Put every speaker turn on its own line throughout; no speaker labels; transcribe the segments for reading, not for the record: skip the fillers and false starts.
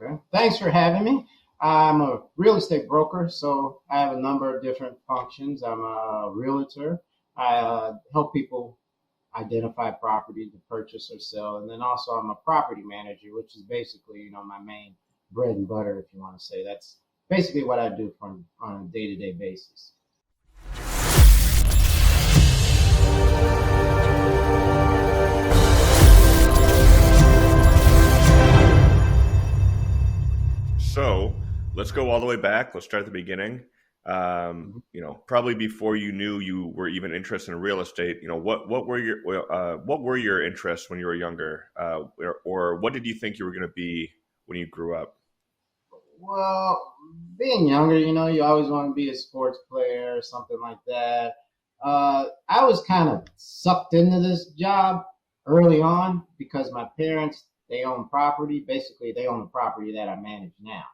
Okay. Thanks for having me. I'm a real estate broker, so I have a number of different functions. I'm a realtor. I help people identify property to purchase or sell, and then also I'm a property manager, which is basically, my main bread and butter, if you want to say. That's basically what I do on a day-to-day basis.
So let's go all the way back. Let's start at the beginning.
Mhm.
Probably before you knew you were even interested in real estate. What were your interests when you were younger, or what did you think you were going to be when you grew up?
Well, being younger, you always want to be a sports player or something like that. I was kind of sucked into this job early on because my parents, they own property. Basically, they own the property that I manage now.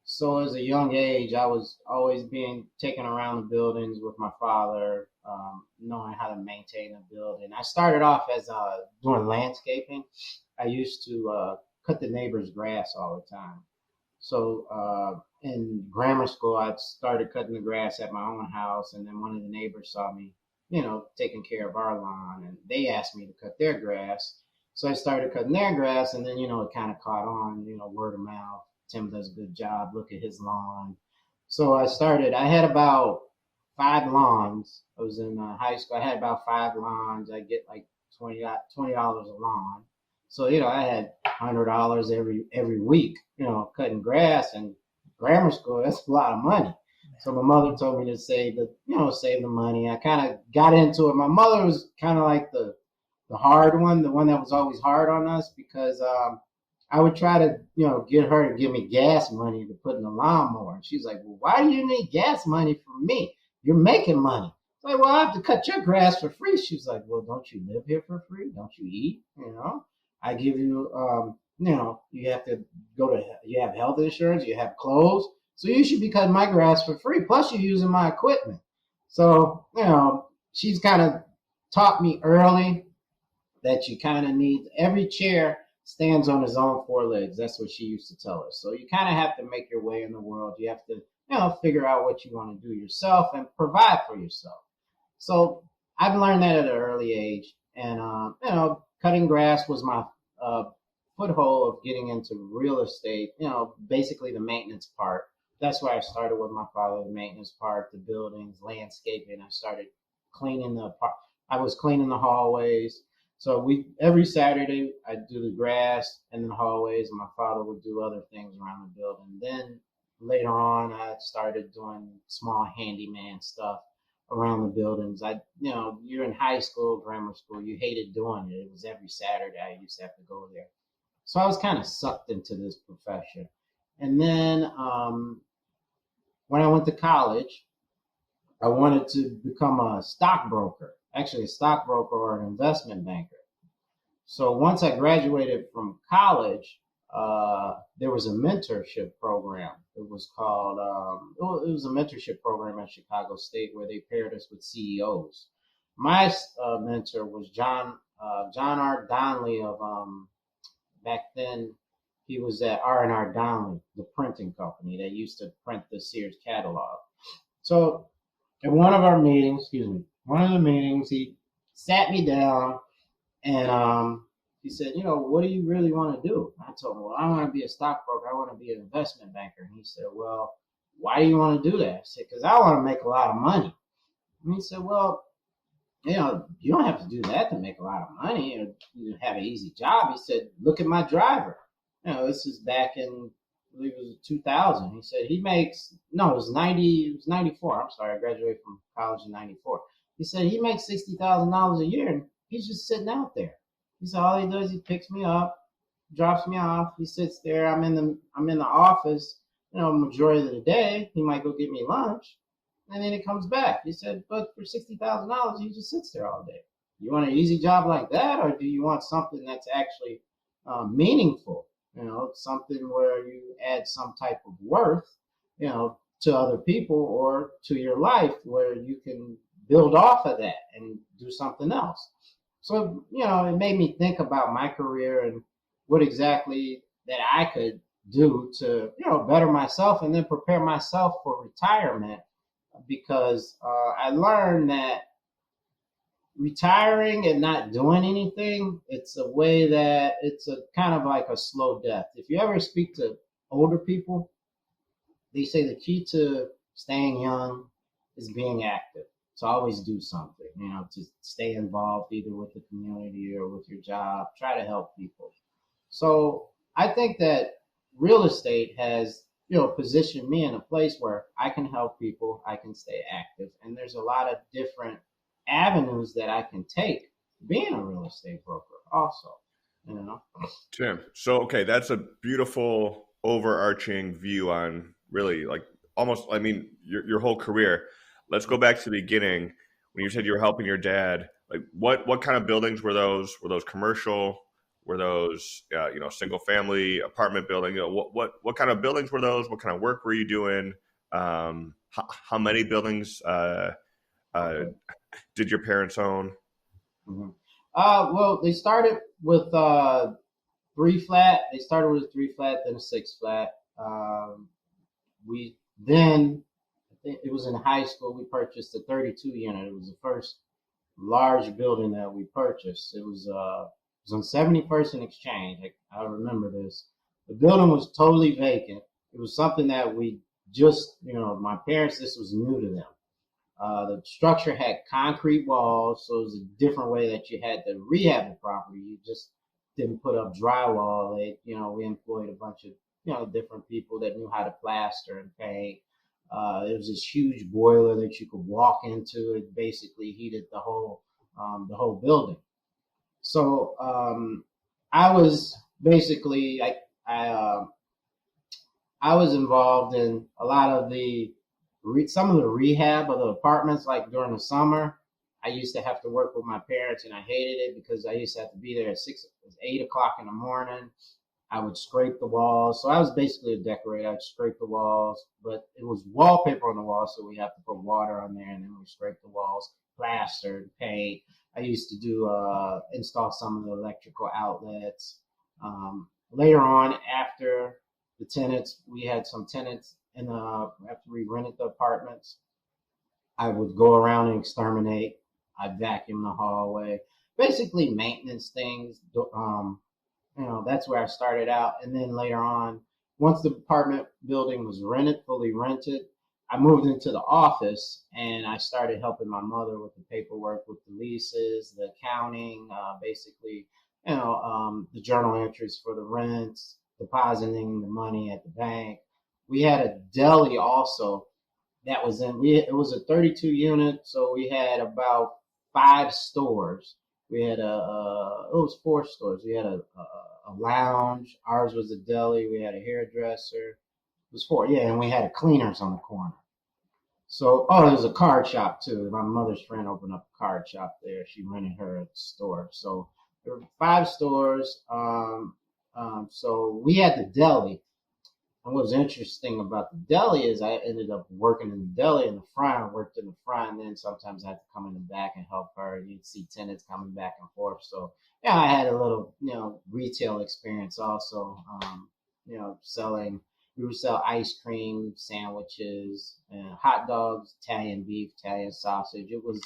So as a young age, I was always being taken around the buildings with my father, knowing how to maintain a building. I started off as doing landscaping. I used to cut the neighbor's grass all the time. So in grammar school, I started cutting the grass at my own house, and then one of the neighbors saw me, taking care of our lawn, and they asked me to cut their grass. So I started cutting their grass, and then it kind of caught on, word of mouth. Tim does a good job. Look at his lawn. So I started. I had about five lawns. I was in high school. I had about five lawns. I get like $20 a lawn. So I had $100 every week. Cutting grass and grammar school. That's a lot of money. So my mother told me to save the money. I kind of got into it. My mother was kind of like the hard one, the one that was always hard on us because I would try to, get her to give me gas money to put in the lawnmower. And she's like, well, why do you need gas money from me? You're making money. I'm like, well, I have to cut your grass for free. She's like, well, don't you live here for free? Don't you eat? I give you, you have to you have health insurance, you have clothes. So you should be cutting my grass for free. Plus you're using my equipment. So, she's kind of taught me early that you kind of need every chair stands on his own four legs. That's what she used to tell us. So you kind of have to make your way in the world. You have to, figure out what you want to do yourself and provide for yourself. So I've learned that at an early age. And, cutting grass was my uh, foothold of getting into real estate, basically the maintenance part. That's where I started with my father, the maintenance part, the buildings, landscaping. I started cleaning I was cleaning the hallways. So every Saturday I'd do the grass and the hallways, and my father would do other things around the building. Then later on, I started doing small handyman stuff around the buildings. You're in high school, grammar school, you hated doing it. It was every Saturday I used to have to go there. So I was kind of sucked into this profession. And then when I went to college, I wanted to become a stockbroker, actually a stockbroker or an investment banker. So once I graduated from college, there was a mentorship program. It was called, it was a mentorship program at Chicago State where they paired us with CEOs. My mentor was John R. Donnelly of, back then, he was at R&R Donnelly, the printing company that used to print the Sears catalog. So at one of the meetings, he sat me down and he said, what do you really want to do? And I told him, well, I want to be a stockbroker. I want to be an investment banker. And he said, well, why do you want to do that? I said, because I want to make a lot of money. And he said, well, you don't have to do that to make a lot of money or you have an easy job. He said, look at my driver. This is back in, I believe it was 2000. He said he makes, no, it was 90, it was 94. I'm sorry, I graduated from college in 94. He said he makes $60,000 a year and he's just sitting out there. He said all he does, he picks me up, drops me off. He sits there. I'm in the office, majority of the day. He might go get me lunch, and then he comes back. He said, but for $60,000, he just sits there all day. You want an easy job like that, or do you want something that's actually meaningful? Something where you add some type of worth, to other people or to your life, where you can build off of that and do something else. So, it made me think about my career and what exactly that I could do to, better myself and then prepare myself for retirement, because I learned that retiring and not doing anything, it's a way that it's a kind of like a slow death. If you ever speak to older people, they say the key to staying young is being active. To always do something, to stay involved either with the community or with your job. Try to help people. So I think that real estate has, positioned me in a place where I can help people, I can stay active, and there's a lot of different avenues that I can take being a real estate broker also, you know.
Tim, so okay, that's a beautiful overarching view on really like almost, I mean, your whole career. Let's go back to the beginning when you said you were helping your dad. Like, what kind of buildings were those? Were those commercial? Were those single family apartment building? What kind of buildings were those? What kind of work were you doing? How many buildings uh,
Okay.
did your parents own?
hmm well, they started with three flat. They started with a three flat, then a six flat. We then, I think it was in high school, we purchased a 32 unit. It was the first large building that we purchased. It was on 71st and Exchange. I remember this. The building was totally vacant. It was something that we just, my parents, this was new to them. The structure had concrete walls, so it was a different way that you had to rehab the property. You just didn't put up drywall. We employed a bunch of, different people that knew how to plaster and paint. It was this huge boiler that you could walk into. It basically heated the whole building. So I was basically I was involved in a lot of some of the rehab of the apartments. Like during the summer, I used to have to work with my parents, and I hated it because I used to have to be there at 8 o'clock in the morning. I would scrape the walls. So I was basically a decorator. I'd scrape the walls, but it was wallpaper on the walls, so we have to put water on there, and then we scrape the walls, plaster, paint. I used to do install some of the electrical outlets. Later on, after the tenants, we had some tenants, and after we rented the apartments, I would go around and exterminate. I'd vacuum the hallway, basically maintenance things. That's where I started out. And then later on, once the apartment building was fully rented, I moved into the office and I started helping my mother with the paperwork, with the leases, the accounting, basically, the journal entries for the rents, depositing the money at the bank. We had a deli also that was it was a 32 unit, so we had about 5 stores. We had it was 4 stores. We had a lounge. Ours was a deli. We had a hairdresser. It was four, yeah, and we had a cleaners on the corner. So, there was a card shop too. My mother's friend opened up a card shop there. She rented her store. So there were 5 stores. So we had the deli. And what was interesting about the deli is I ended up working in the deli in the front. I worked in the front, and then sometimes I had to come in the back and help her. You'd see tenants coming back and forth. So yeah, I had a little, retail experience also. Selling. We would sell ice cream, sandwiches, hot dogs, Italian beef, Italian sausage. It was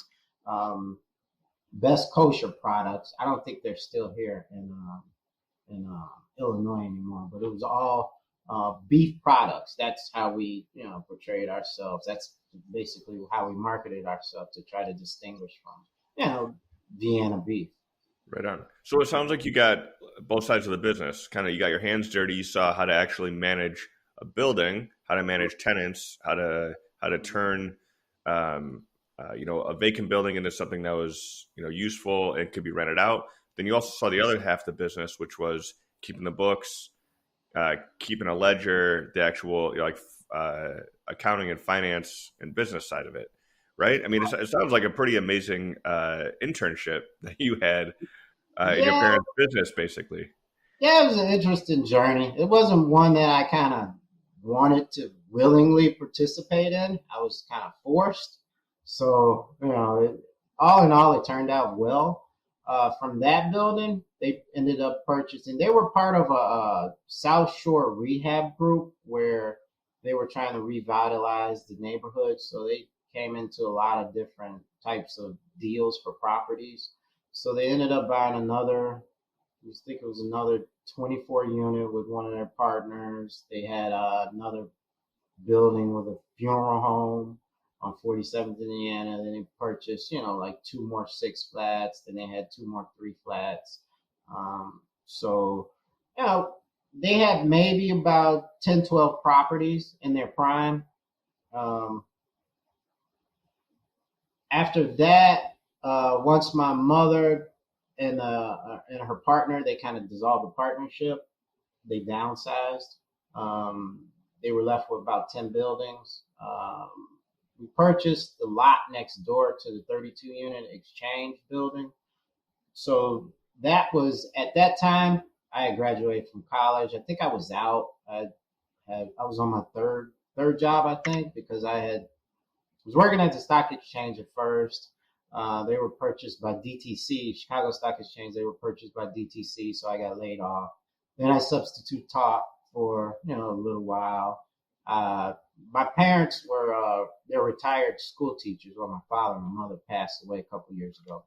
best kosher products. I don't think they're still here in Illinois anymore, but it was all beef products. That's how we, portrayed ourselves. That's basically how we marketed ourselves to try to distinguish from, Vienna beef.
Right on. So it sounds like you got both sides of the business. Kind of, you got your hands dirty. You saw how to actually manage a building, how to manage tenants, how to turn a vacant building into something that was useful and could be rented out. Then you also saw the other half of the business, which was keeping the books, keeping a ledger, the actual accounting and finance and business side of it. Right? I mean, it sounds like a pretty amazing internship that you had in your
Yeah,
parents' business, basically.
yeah, it was an interesting journey. It wasn't one that I kind of wanted to willingly participate in. I was kind of forced. So, all in all, it turned out well. From that building, they ended up purchasing. They were part of a South Shore rehab group where they were trying to revitalize the neighborhood. So they came into a lot of different types of deals for properties. So they ended up buying another, I think it was another 24 unit with one of their partners. They had another building with a funeral home on 47th Indiana. Then they purchased, like two more six flats. Then they had two more three flats. So, you know, they had maybe about 10, 12 properties in their prime. Um, After that, once my mother and her partner, they kind of dissolved the partnership. They downsized. Um, they were left with about 10 buildings. We purchased the lot next door to the 32 unit exchange building. So that was at that time I had graduated from college. I think I was out. I was on my third job, I think, because I was working at the stock exchange at first. They were purchased by DTC, Chicago Stock Exchange. They were purchased by DTC, so I got laid off. Then I substitute taught for a little while. Uh, my parents were they're retired school teachers. Well, my father and my mother passed away a couple years ago,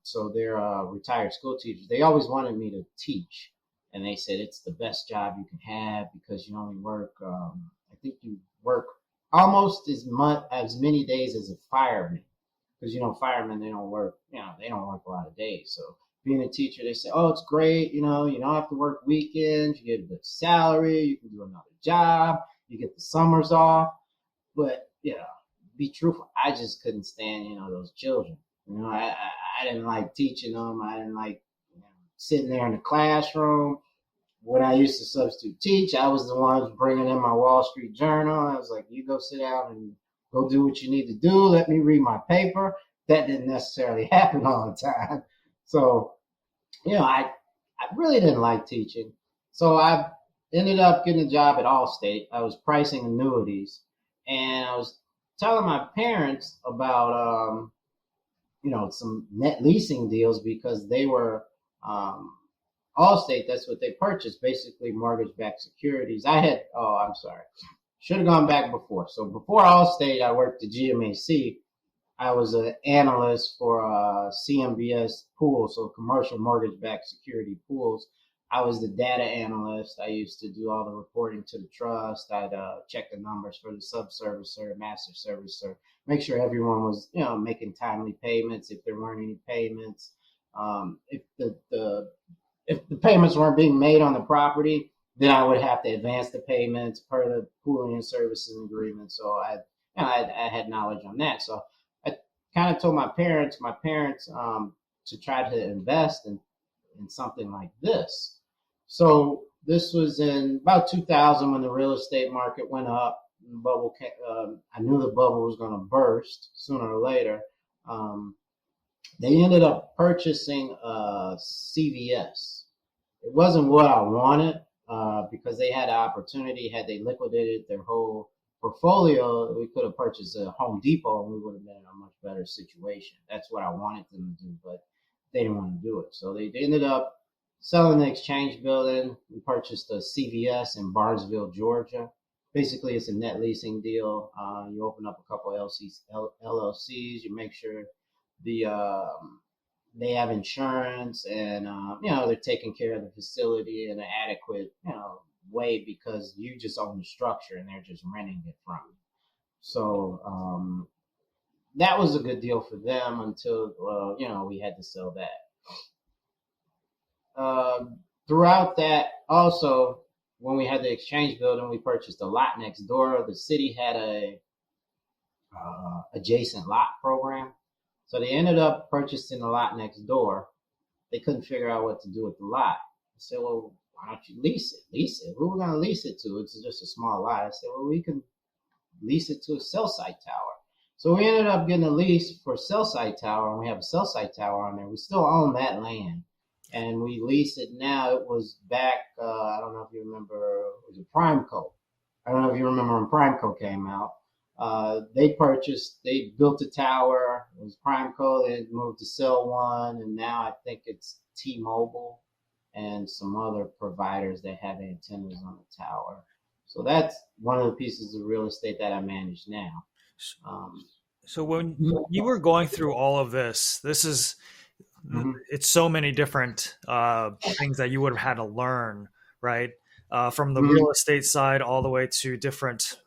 so they're retired school teachers. They always wanted me to teach, and they said it's the best job you can have because you only work. I think you work almost as many days as a fireman, because firemen they don't work they don't work a lot of days. So being a teacher, they say, oh, it's great, you don't have to work weekends, you get a good salary, you can do another job, you get the summers off. But be truthful, I just couldn't stand those children. I didn't like teaching them. I didn't like sitting there in the classroom. When I used to substitute teach, I was the one bringing in my Wall Street Journal. I was like, you go sit down and go do what you need to do. Let me read my paper. That didn't necessarily happen all the time. So, I really didn't like teaching. So I ended up getting a job at Allstate. I was pricing annuities. And I was telling my parents about, some net leasing deals because they were Allstate, that's what they purchased, basically mortgage-backed securities. I'm sorry, should have gone back before. So before Allstate, I worked at GMAC. I was an analyst for CMBS pools, so commercial mortgage-backed security pools. I was the data analyst. I used to do all the reporting to the trust. I'd check the numbers for the subservicer, master servicer, make sure everyone was, making timely payments. If there weren't any payments, if the payments weren't being made on the property, then I would have to advance the payments per the pooling and servicing agreement. So I had knowledge on that. So I kind of told my parents to try to invest in something like this. So this was in about 2000 when the real estate market went up. I knew the bubble was going to burst sooner or later. They ended up purchasing CVS. It wasn't what I wanted because they had the opportunity. Had they liquidated their whole portfolio, we could have purchased a Home Depot and we would have been in a much better situation. That's what I wanted them to do, but they didn't want to do it. So they ended up selling the exchange building. We purchased a CVS in Barnesville, Georgia. Basically, it's a net leasing deal. You open up a couple LLCs. You make sure they have insurance and they're taking care of the facility in an adequate way because you just own the structure and they're just renting it from you. So that was a good deal for them until we had to sell that. Throughout that, also when we had the exchange building, we purchased a lot next door. The city had a adjacent lot program. So they ended up purchasing the lot next door. They couldn't figure out what to do with the lot. I said, well, why don't you lease it? Lease it. Who are we going to lease it to? It's just a small lot. I said, well, we can lease it to a cell site tower. So we ended up getting a lease for a cell site tower, and we have a cell site tower on there. We still own that land, and we lease it now. It was back, I don't know if you remember, it was a Primeco. I don't know if you remember when Primeco came out. They built a tower. It was Primeco. They moved to Cell One, and now I think it's T-Mobile and some other providers that have antennas on the tower. So that's one of the pieces of real estate that I manage now. Um,
So when you were going through all of this,
mhm,
it's so many different things that you would have had to learn, right? From the
mhm,
real estate side all the way to different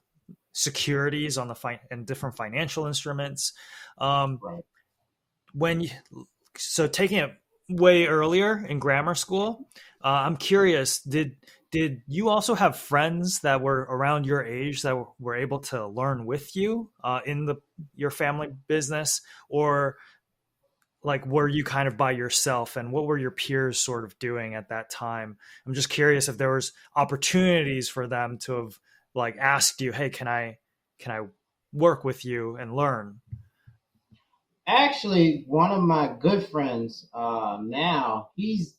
securities on and different financial instruments. Um,
right.
when you, so taking it way earlier in grammar school, I'm curious, did you also have friends that were around your age that were able to learn with you in your family business, or like were you kind of by yourself, and what were your peers sort of doing at that time? I'm just curious if there was opportunities for them to have like asked you, hey, can I work with you and learn?
Actually, one of my good friends now, he's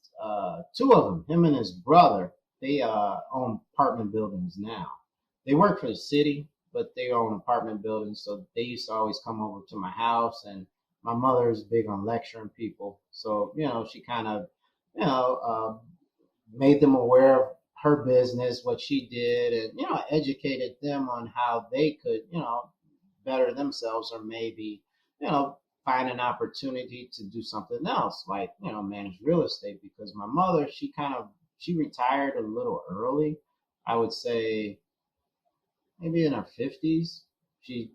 two of them, him and his brother, they own apartment buildings now. They work for the city, but they own apartment buildings. So they used to always come over to my house. And my mother is big on lecturing people. So, she kind of, you know, made them aware of her business, what she did, and, educated them on how they could, better themselves or maybe, you know, find an opportunity to do something else, like, manage real estate. Because my mother, she retired a little early. I would say maybe in her 50s. She,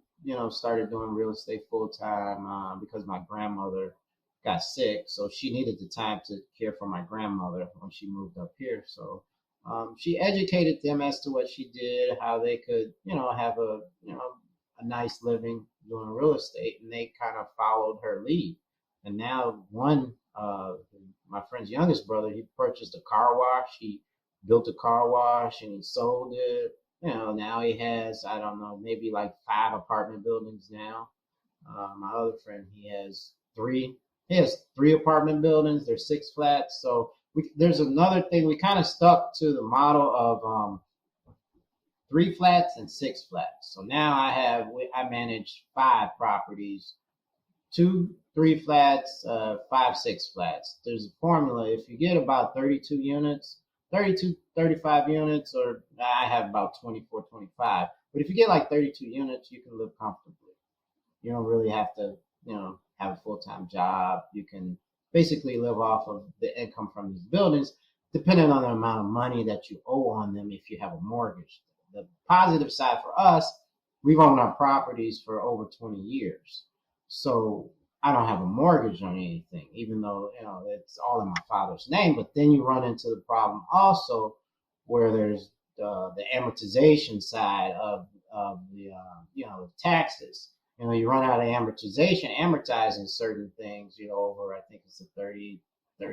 started doing real estate full time because my grandmother got sick. So she needed the time to care for my grandmother when she moved up here. So she educated them as to what she did, how they could, have a nice living doing real estate. And they kind of followed her lead. And now my friend's youngest brother, he purchased a car wash. He built a car wash and he sold it. Now he has, I don't know, maybe like 5 apartment buildings now. My other friend, he has 3 apartment buildings. There's 6 flats. So there's another thing. We kind of stuck to the model of 3 flats and 6 flats. So now I manage 5 properties, 2 3 flats, 5 6 flats. There's a formula. If you get about 32 units, 32 35 units, or I have about 24 25. But if you get like 32 units, you can live comfortably. You don't really have to, have a full-time job. You can basically live off of the income from these buildings, depending on the amount of money that you owe on them if you have a mortgage. The positive side for us, we've owned our properties for over 20 years. So I don't have a mortgage on anything, even though, it's all in my father's name. But then you run into the problem also where there's the amortization side of the, taxes. You run out of amortizing certain things, over, I think it's a 30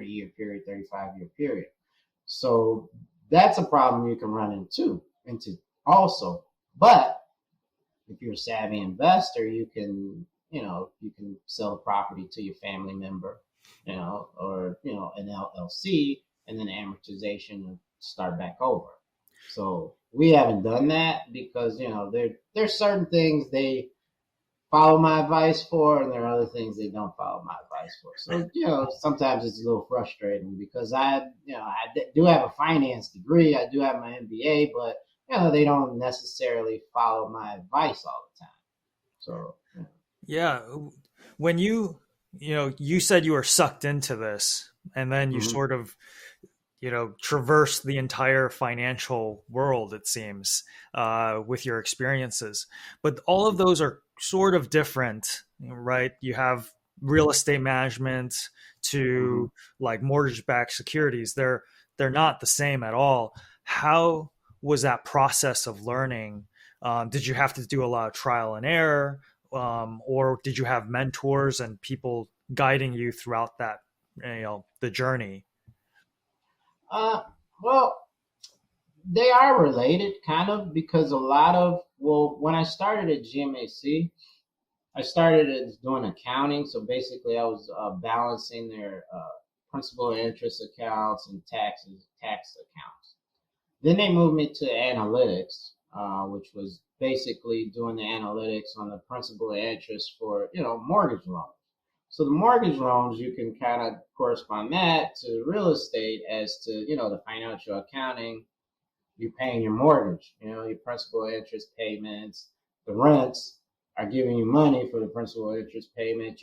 year period, 35-year period. So that's a problem you can run into also. But if you're a savvy investor, you can sell a property to your family member, or, an LLC, and then amortization and start back over. So we haven't done that because, there's certain things they follow my advice for, and there are other things they don't follow my advice for. So, sometimes it's a little frustrating because I do have a finance degree, I do have my MBA, but they don't necessarily follow my advice all the time. So,
Yeah, when you said you were sucked into this, and then you
mhm,
sort of traversed the entire financial world, it seems, with your experiences. But all of those are sort of different, right? You have real estate management
mhm.
to like mortgage-backed securities. They're not the same at all. How was that process of learning? Did you have to do a lot of trial and error, or did you have mentors and people guiding you throughout that, the journey?
Uh, well, they are related kind of because when I started at GMAC, I started as doing accounting. So basically, I was balancing their principal and interest accounts and tax accounts. Then they moved me to analytics. which was basically doing the analytics on the principal and interest for, mortgage loans. So the mortgage loans, you can kind of correspond that to real estate as to, the financial accounting. You're paying your mortgage, your principal interest payments, the rents are giving you money for the principal interest payments.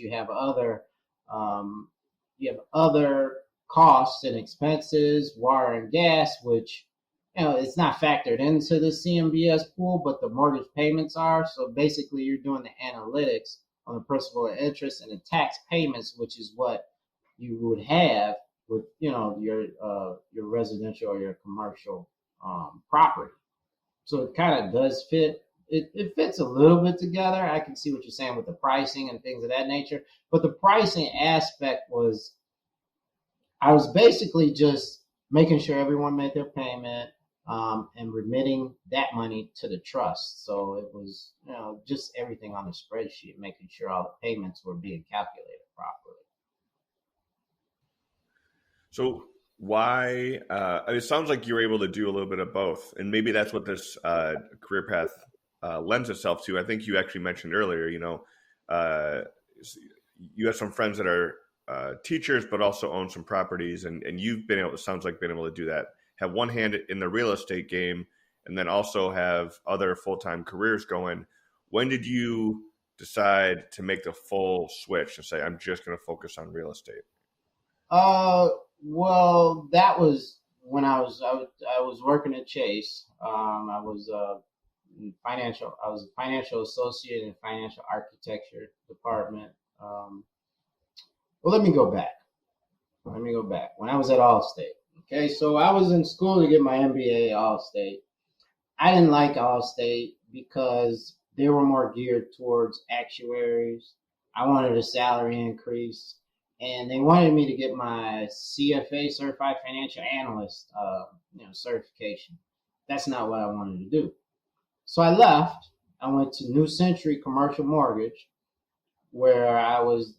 Um, you have other costs and expenses, water and gas, which, it's not factored into the CMBS pool, but the mortgage payments are. So basically you're doing the analytics on the principal and interest and the tax payments, which is what you would have with, your residential or your commercial property. So it kind of does fit. It fits a little bit together. I can see what you're saying with the pricing and things of that nature. But the pricing aspect was, I was basically just making sure everyone made their payment and remitting that money to the trust. So it was, just everything on the spreadsheet, making sure all the payments were being calculated properly.
So why? It sounds like you were able to do a little bit of both, and maybe that's what this career path lends itself to. I think you actually mentioned earlier, you have some friends that are teachers, but also own some properties, and you've been able. It sounds like been able to do that. Have one hand in the real estate game, and then also have other full-time careers going. When did you decide to make the full switch and say, I'm just going to focus on real estate?
Well, that was when I was working at Chase. I was a financial associate in financial architecture department. Well, let me go back. When I was at Allstate. Okay, so I was in school to get my MBA at Allstate. I didn't like Allstate because they were more geared towards actuaries. I wanted a salary increase, and they wanted me to get my CFA, Certified Financial Analyst, certification. That's not what I wanted to do. So I left. I went to New Century Commercial Mortgage, where I was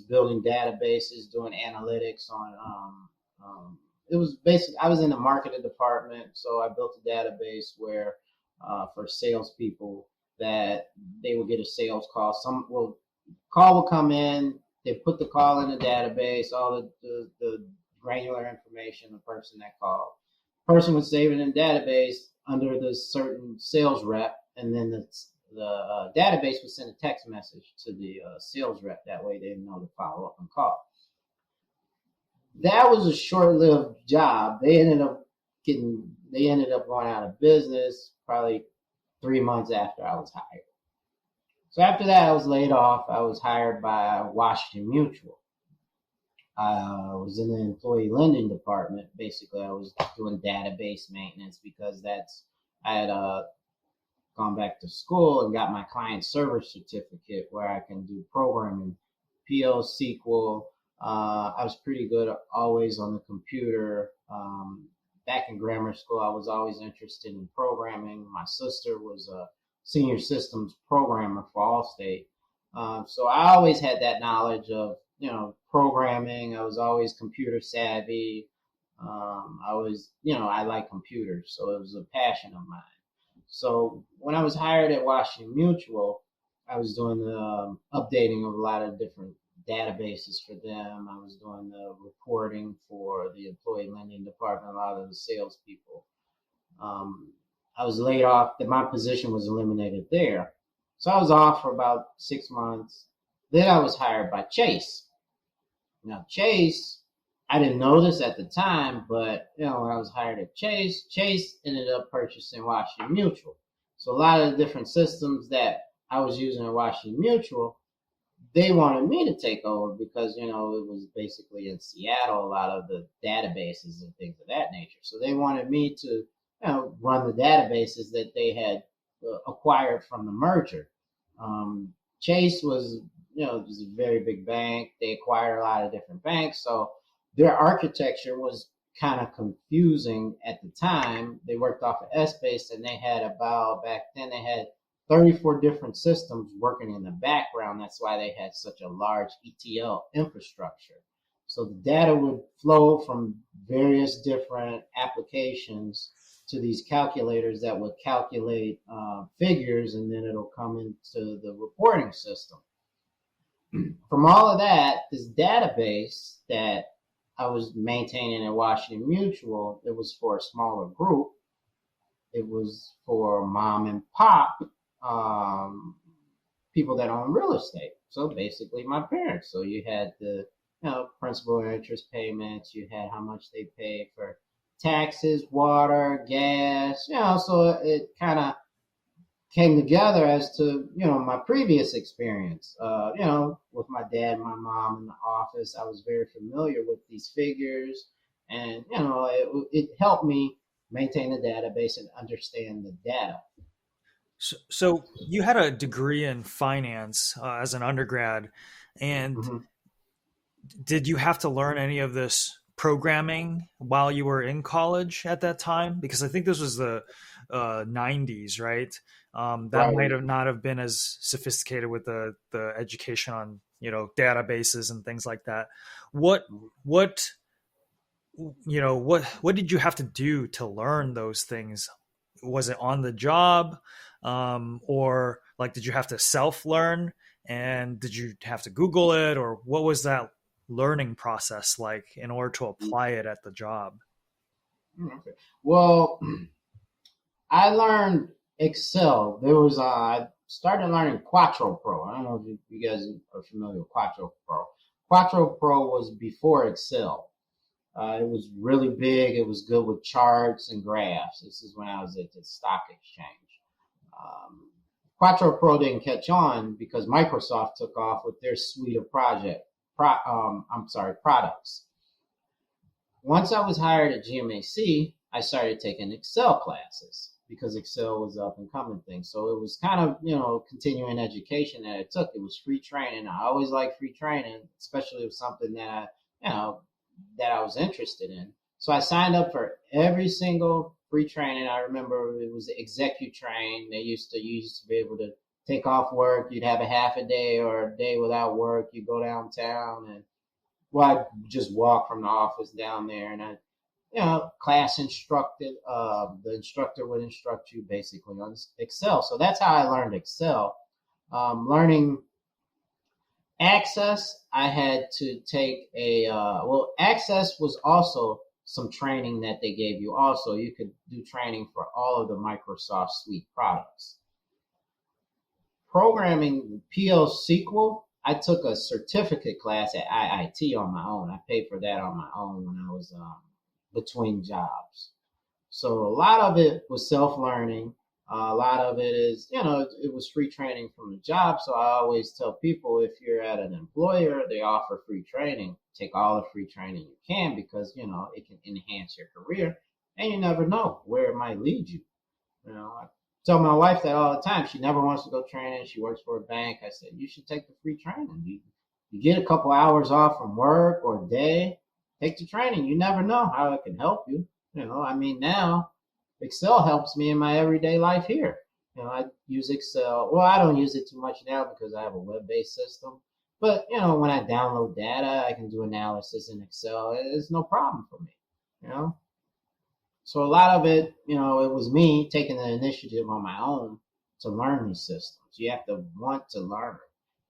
building databases, doing analytics on. It was basically, I was in the marketing department, so I built a database where for salespeople that they would get a sales call. Call will come in, they put the call in the database, all the granular information, the person that called. Person would save it in the database under the certain sales rep, and then the database would send a text message to the sales rep. That way they know to follow up and call. That was a short-lived job. They ended up going out of business probably 3 months after I was hired. So after that, I was laid off. I was hired by Washington Mutual. I was in the employee lending department. Basically, I was doing database maintenance because I had gone back to school and got my client server certificate where I can do programming, PL, SQL. I was pretty good always on the computer. Back in grammar school, I was always interested in programming. My sister was a senior systems programmer for Allstate. So I always had that knowledge of, programming. I was always computer savvy. I like computers, so it was a passion of mine. So when I was hired at Washington Mutual, I was doing the updating of a lot of different databases for them. I was doing the reporting for the employee lending department, a lot of the salespeople. I was laid off, my position was eliminated there. So I was off for about 6 months. Then I was hired by Chase. Now, Chase, I didn't know this at the time, but when I was hired at Chase ended up purchasing Washington Mutual. So a lot of the different systems that I was using at Washington Mutual, they wanted me to take over because, it was basically in Seattle, a lot of the databases and things of that nature. So they wanted me to, run the databases that they had acquired from the merger. Chase was, it was a very big bank. They acquired a lot of different banks. So their architecture was kind of confusing at the time. They worked off of Essbase, and they had back then they had 34 different systems working in the background. That's why they had such a large ETL infrastructure. So the data would flow from various different applications to these calculators that would calculate figures, and then it'll come into the reporting system. From all of that, this database that I was maintaining at Washington Mutual, it was for a smaller group. It was for mom and pop, people that own real estate. So basically my parents. So you had the principal and interest payments, you had how much they paid for taxes, water, gas, so it kind of came together as to, my previous experience, with my dad and my mom in the office. I was very familiar with these figures, and, it helped me maintain the database and understand the data.
So you had a degree in finance as an undergrad, and did you have to learn any of this programming while you were in college at that time? Because I think this was the 90s, right? That
Right.
might have not have been as sophisticated with the education on, databases and things like that. What did you have to do to learn those things? Was it on the job? Or like, did you have to self-learn, and did you have to Google it, or what was that learning process like in order to apply it at the job?
Okay. Well, I learned Excel. I started learning Quattro Pro. I don't know if you guys are familiar with Quattro Pro. Quattro Pro was before Excel. It was really big. It was good with charts and graphs. This is when I was at the stock exchange. Quattro Pro didn't catch on because Microsoft took off with their suite of products. Once I was hired at GMAC, I started taking Excel classes because Excel was up and coming thing. So it was kind of, continuing education that I took. It was free training. I always liked free training, especially with something that I was interested in. So I signed up for every single free training. I remember it was ExecuTrain. You used to be able to take off work. You'd have a half a day or a day without work. You go downtown and I'd just walk from the office down there, and class instructed. The instructor would instruct you basically on Excel. So that's how I learned Excel. Learning Access, I had to take Access was also some training that they gave you. Also, you could do training for all of the Microsoft Suite products. Programming PL SQL, I took a certificate class at IIT on my own. I paid for that on my own when I was between jobs. So a lot of it was self-learning. A lot of it is, it was free training from the job. So I always tell people, if you're at an employer, they offer free training. Take all the free training you can, because, it can enhance your career, and you never know where it might lead you. I tell my wife that all the time. She never wants to go training. She works for a bank. I said, you should take the free training. You get a couple hours off from work or day, take the training. You never know how it can help you. Now Excel helps me in my everyday life here. I use Excel. Well, I don't use it too much now because I have a web-based system. But, when I download data, I can do analysis in Excel. It's no problem for me, So a lot of it, it was me taking the initiative on my own to learn these systems. You have to want to learn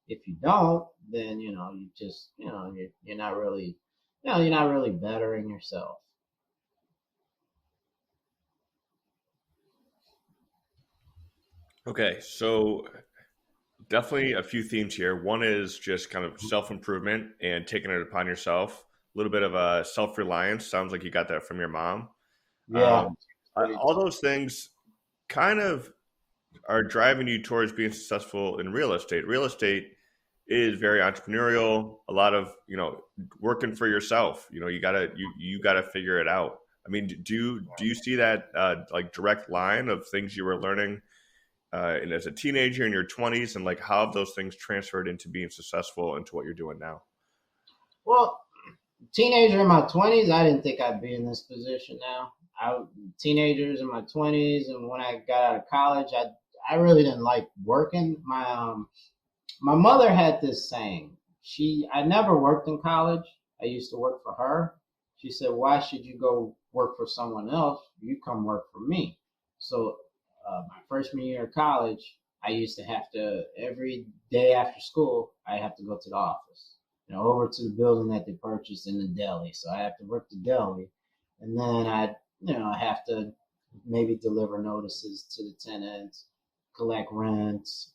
it. If you don't, then, you just, you're not really bettering yourself.
Okay, so definitely a few themes here. One is just kind of self-improvement and taking it upon yourself. A little bit of a self-reliance. Sounds like you got that from your mom.
Yeah.
All those things kind of are driving you towards being successful in real estate. Real estate is very entrepreneurial. A lot of, working for yourself. You gotta figure it out. I mean, do you see that like direct line of things you were learning and as a teenager in your 20s, and like how have those things transferred into being successful into what you're doing now?
Well, teenager in my 20s, I didn't think I'd be in this position now. Teenagers in my 20s, and when I got out of college, I really didn't like working. My mother had this saying. I never worked in college. I used to work for her. She said, "Why should you go work for someone else, you come work for me. So my freshman year of college, I used to have to, every day after school, I have to go to the office, over to the building that they purchased in the deli. So I have to work the deli, and then I have to maybe deliver notices to the tenants, collect rents.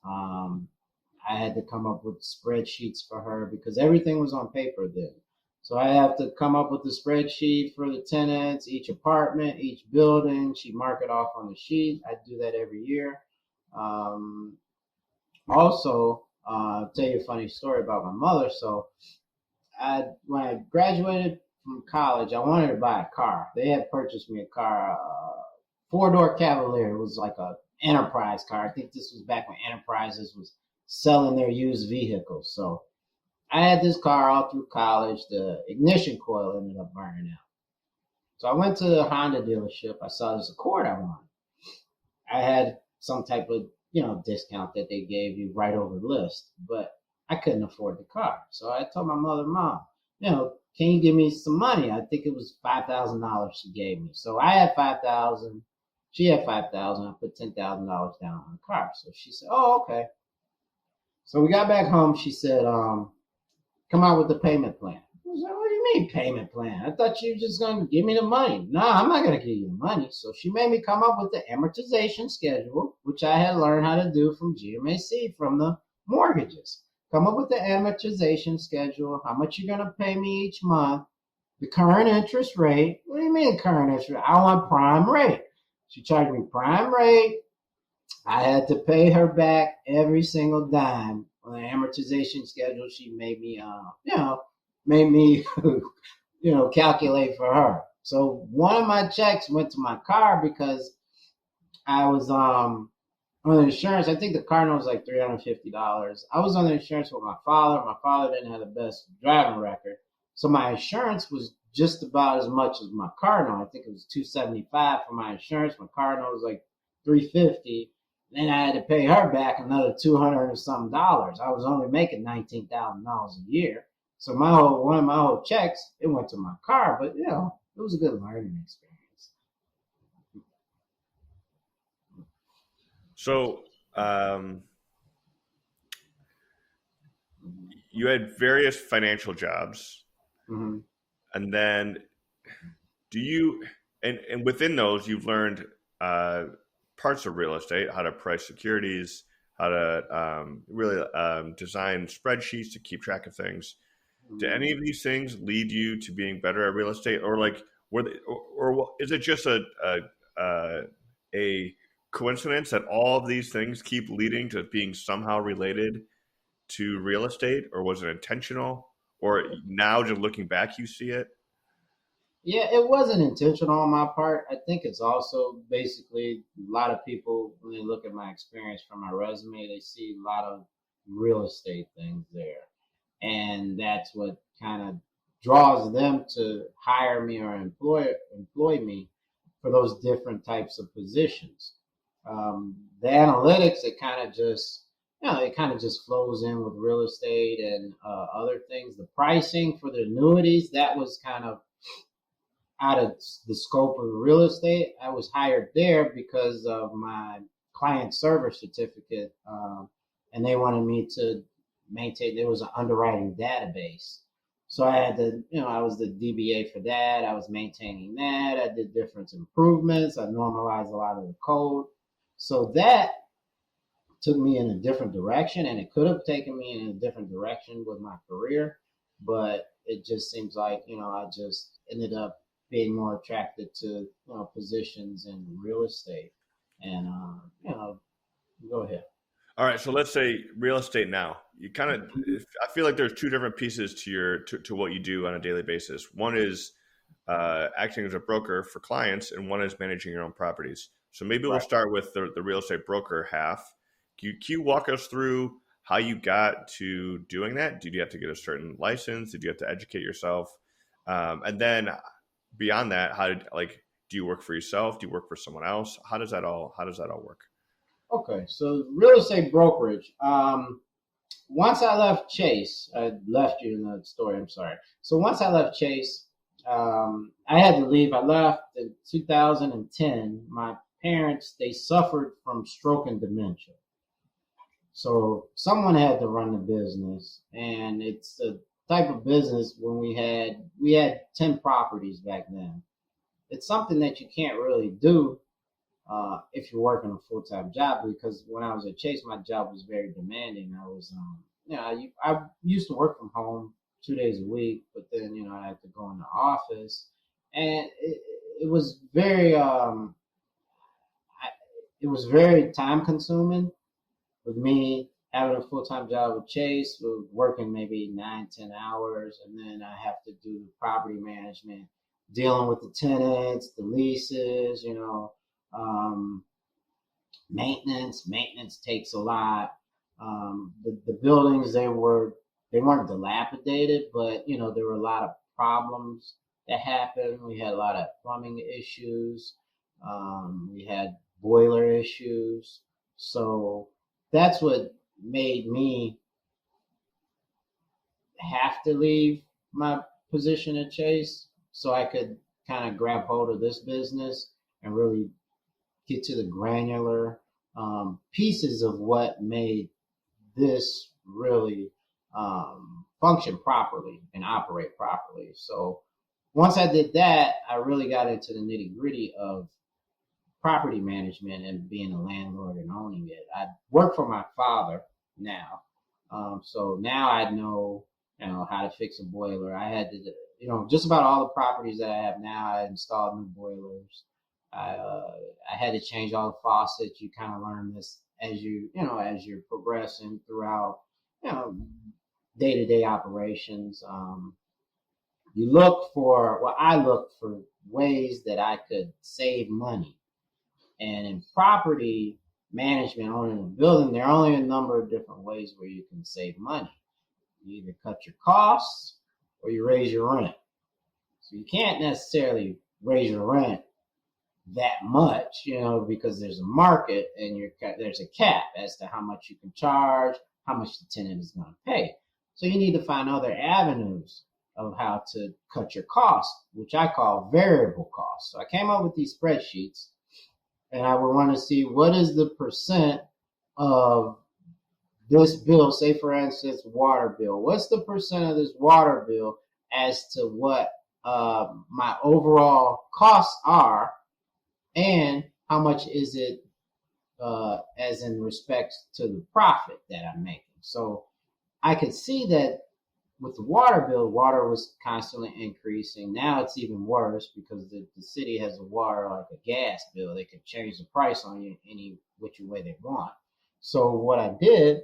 I had to come up with spreadsheets for her because everything was on paper then. So I have to come up with the spreadsheet for the tenants, each apartment, each building. She mark it off on the sheet. I do that every year. Um, Also, I'll tell you a funny story about my mother. So when I graduated from college, I wanted to buy a car. They had purchased me a car, four-door Cavalier. It was like a enterprise car. I think this was back when Enterprises was selling their used vehicles. So I had this car all through college. The ignition coil ended up burning out. So I went to the Honda dealership. I saw this Accord I wanted. I had some type of, discount that they gave you right over the list, but I couldn't afford the car. So I told my mother, Mom, can you give me some money? I think it was $5,000 she gave me. So I had 5,000. She had 5,000. I put $10,000 down on the car. So she said, "Oh, okay." So we got back home. She said, "Come out with the payment plan." I was like, "What do you mean payment plan? I thought you were just going to give me the money." "No, I'm not going to give you the money." So she made me come up with the amortization schedule, which I had learned how to do from GMAC, from the mortgages. Come up with the amortization schedule, how much you're going to pay me each month, the current interest rate. "What do you mean current interest rate? I want prime rate." She charged me prime rate. I had to pay her back every single dime on the amortization schedule. She made me, calculate for her. So one of my checks went to my car because I was on the insurance. I think the car note was like $350. I was on the insurance with my father. My father didn't have the best driving record, so my insurance was just about as much as my car note. I think it was $275 for my insurance. My car note was like $350. Then I had to pay her back another $200 and something dollars. I was only making $19,000 a year. So one of my whole checks, it went to my car, but it was a good learning experience.
So you had various financial jobs,
Mm-hmm.
and then and within those you've learned parts of real estate, how to price securities, how to really design spreadsheets to keep track of things. Do any of these things lead you to being better at real estate, or or is it just a coincidence that all of these things keep leading to being somehow related to real estate, or was it intentional, or now just looking back you see it?
Yeah, it wasn't intentional on my part. I think it's also basically a lot of people, when they look at my experience from my resume, they see a lot of real estate things there. And that's what kind of draws them to hire me or employ me for those different types of positions. The analytics, it kind of just flows in with real estate and other things. The pricing for the annuities, that was kind of out of the scope of real estate. I was hired there because of my client server certificate, and they wanted me to maintain. There was an underwriting database, so I had to, I was the DBA for that. I was maintaining that. I did different improvements. I normalized a lot of the code, so that took me in a different direction, and it could have taken me in a different direction with my career, but it just seems like, I just ended up being more attracted to, positions in real estate. And, go ahead.
All right, so let's say real estate now. You kind of, I feel like there's two different pieces to what you do on a daily basis. One is acting as a broker for clients, and one is managing your own properties. So maybe we'll start with the real estate broker half. Can you walk us through how you got to doing that? Did you have to get a certain license? Did you have to educate yourself? And then beyond that, do you work for yourself? Do you work for someone else? How does that all work?
Okay, so real estate brokerage. Once I left Chase, I left you in the story. I'm sorry. So once I left Chase, I had to leave. I left in 2010. My parents, they suffered from stroke and dementia. So someone had to run the business, and it's the type of business when we had 10 properties back then. It's something that you can't really do if you're working a full time job, because when I was at Chase, my job was very demanding. I was, I used to work from home 2 days a week, but then I had to go in the office, and it was very it was very time consuming with me having a full time job with Chase, with working maybe 9, 10 hours, and then I have to do property management, dealing with the tenants, the leases, um, maintenance. Maintenance takes a lot. The buildings, they weren't dilapidated, but there were a lot of problems that happened. We had a lot of plumbing issues. We had boiler issues. So that's what made me have to leave my position at Chase so I could kind of grab hold of this business and really get to the granular pieces of what made this really function properly and operate properly. So once I did that, I really got into the nitty gritty of property management and being a landlord and owning it. I work for my father now, so now I know how to fix a boiler. I had to, just about all the properties that I have now, I installed new boilers. I had to change all the faucets. You kind of learn this as as you're progressing throughout you know day-to-day operations. I looked for ways that I could save money. And in property management, owning a building, there are only a number of different ways where you can save money. You either cut your costs or you raise your rent. So you can't necessarily raise your rent that much, because there's a market and there's a cap as to how much you can charge, how much the tenant is going to pay. So you need to find other avenues of how to cut your costs, which I call variable costs. So I came up with these spreadsheets, and I would want to see what is the percent of this bill, say for instance, water bill. What's the percent of this water bill as to what my overall costs are, and how much is it as in respect to the profit that I'm making. So I could see that with the water bill, water was constantly increasing. Now it's even worse because the city has a water like a gas bill. They could change the price on you any which way they want. So what I did,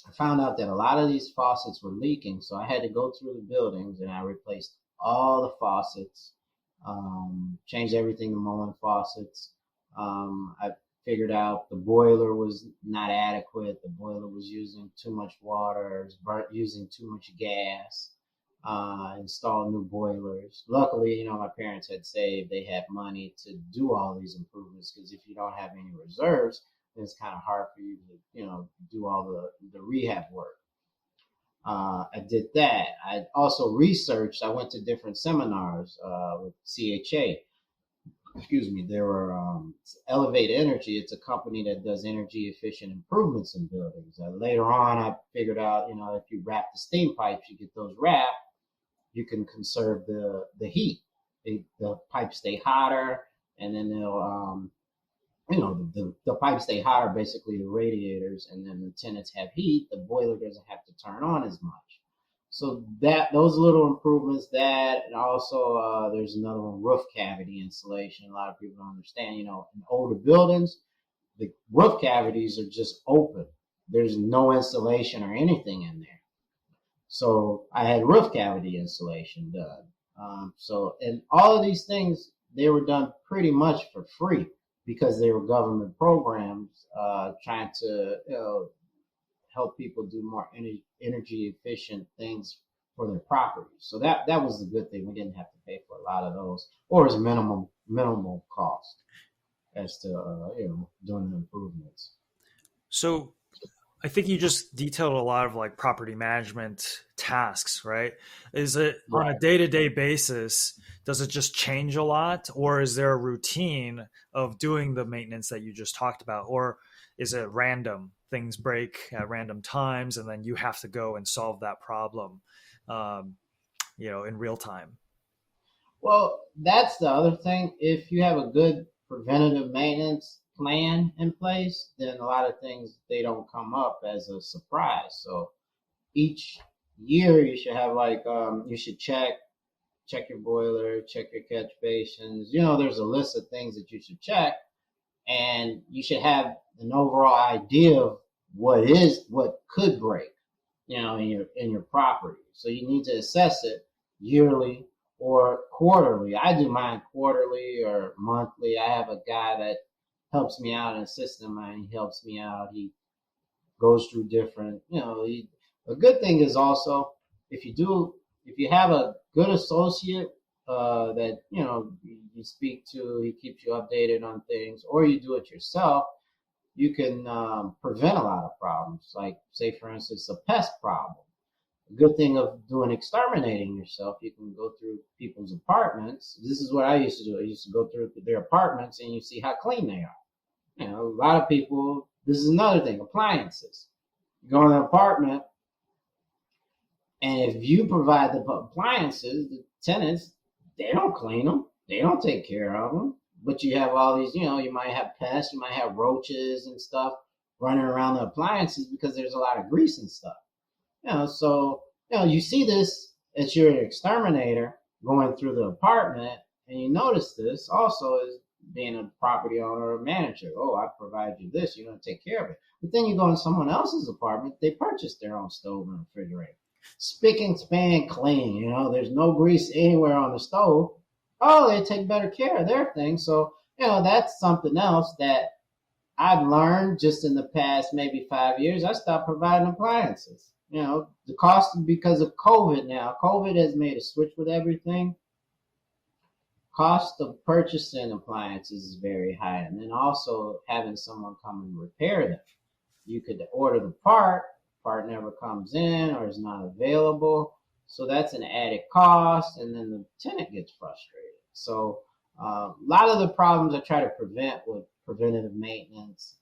I found out that a lot of these faucets were leaking. So I had to go through the buildings and I replaced all the faucets, changed everything to Moen faucets. I figured out the boiler was not adequate. The boiler was using too much water, it was using too much gas. Installed new boilers. Luckily, my parents had saved. They had money to do all these improvements, because if you don't have any reserves, then it's kind of hard for you to, do all the rehab work. I did that. I also researched. I went to different seminars with CHA. Excuse me. There were Elevate Energy. It's a company that does energy efficient improvements in buildings. Later on, I figured out, if you wrap the steam pipes, you get those wrapped, you can conserve the heat. The pipes stay hotter, and then they'll the pipes stay hotter, basically the radiators, and then the tenants have heat. The boiler doesn't have to turn on as much. So those little improvements, that, and also there's another one, roof cavity insulation. A lot of people don't understand. In older buildings, the roof cavities are just open. There's no insulation or anything in there. So I had roof cavity insulation done. And all of these things, they were done pretty much for free, because they were government programs trying to help people do more energy efficient things for their properties. So that was the good thing. We didn't have to pay for a lot of those, or as minimal cost as to doing the improvements.
So I think you just detailed a lot of like property management tasks, right? Is it on a
Right.
day-to-day basis, does it just change a lot, or is there a routine of doing the maintenance that you just talked about, or is it random? Things break at random times and then you have to go and solve that problem, um, in real time.
Well, that's the other thing. If you have a good preventative maintenance plan in place, then a lot of things they don't come up as a surprise. So each year you should have like you should check your boiler, check your catch basins. There's a list of things that you should check, and you should have an overall idea of what could break, in your property. So you need to assess it yearly or quarterly. I do mine quarterly or monthly. I have a guy that helps me out, an assistant of mine. He helps me out. He goes through different, a good thing is also if you have a good associate that you speak to, he keeps you updated on things, or you do it yourself, you can prevent a lot of problems. Like, say, for instance, a pest problem. A good thing of doing exterminating yourself, you can go through people's apartments. This is what I used to do. I used to go through their apartments and you see how clean they are. A lot of people, this is another thing, appliances. You go in an apartment, and if you provide the appliances, the tenants, they don't clean them. They don't take care of them. But you have all these, you might have pests, you might have roaches and stuff running around the appliances because there's a lot of grease and stuff. So, you see this as you're an exterminator going through the apartment, and you notice this also as being a property owner or manager. Oh, I provide you this, you're going to take care of it. But then you go in someone else's apartment, they purchase their own stove and refrigerator. Spick and span clean, there's no grease anywhere on the stove. Oh, they take better care of their things. So, that's something else that I've learned just in the past maybe 5 years. I stopped providing appliances. The cost, because of COVID now, COVID has made a switch with everything. Cost of purchasing appliances is very high. And then also having someone come and repair them. You could order the part never comes in or is not available. So that's an added cost, and then the tenant gets frustrated. So a lot of the problems I try to prevent with preventative maintenance,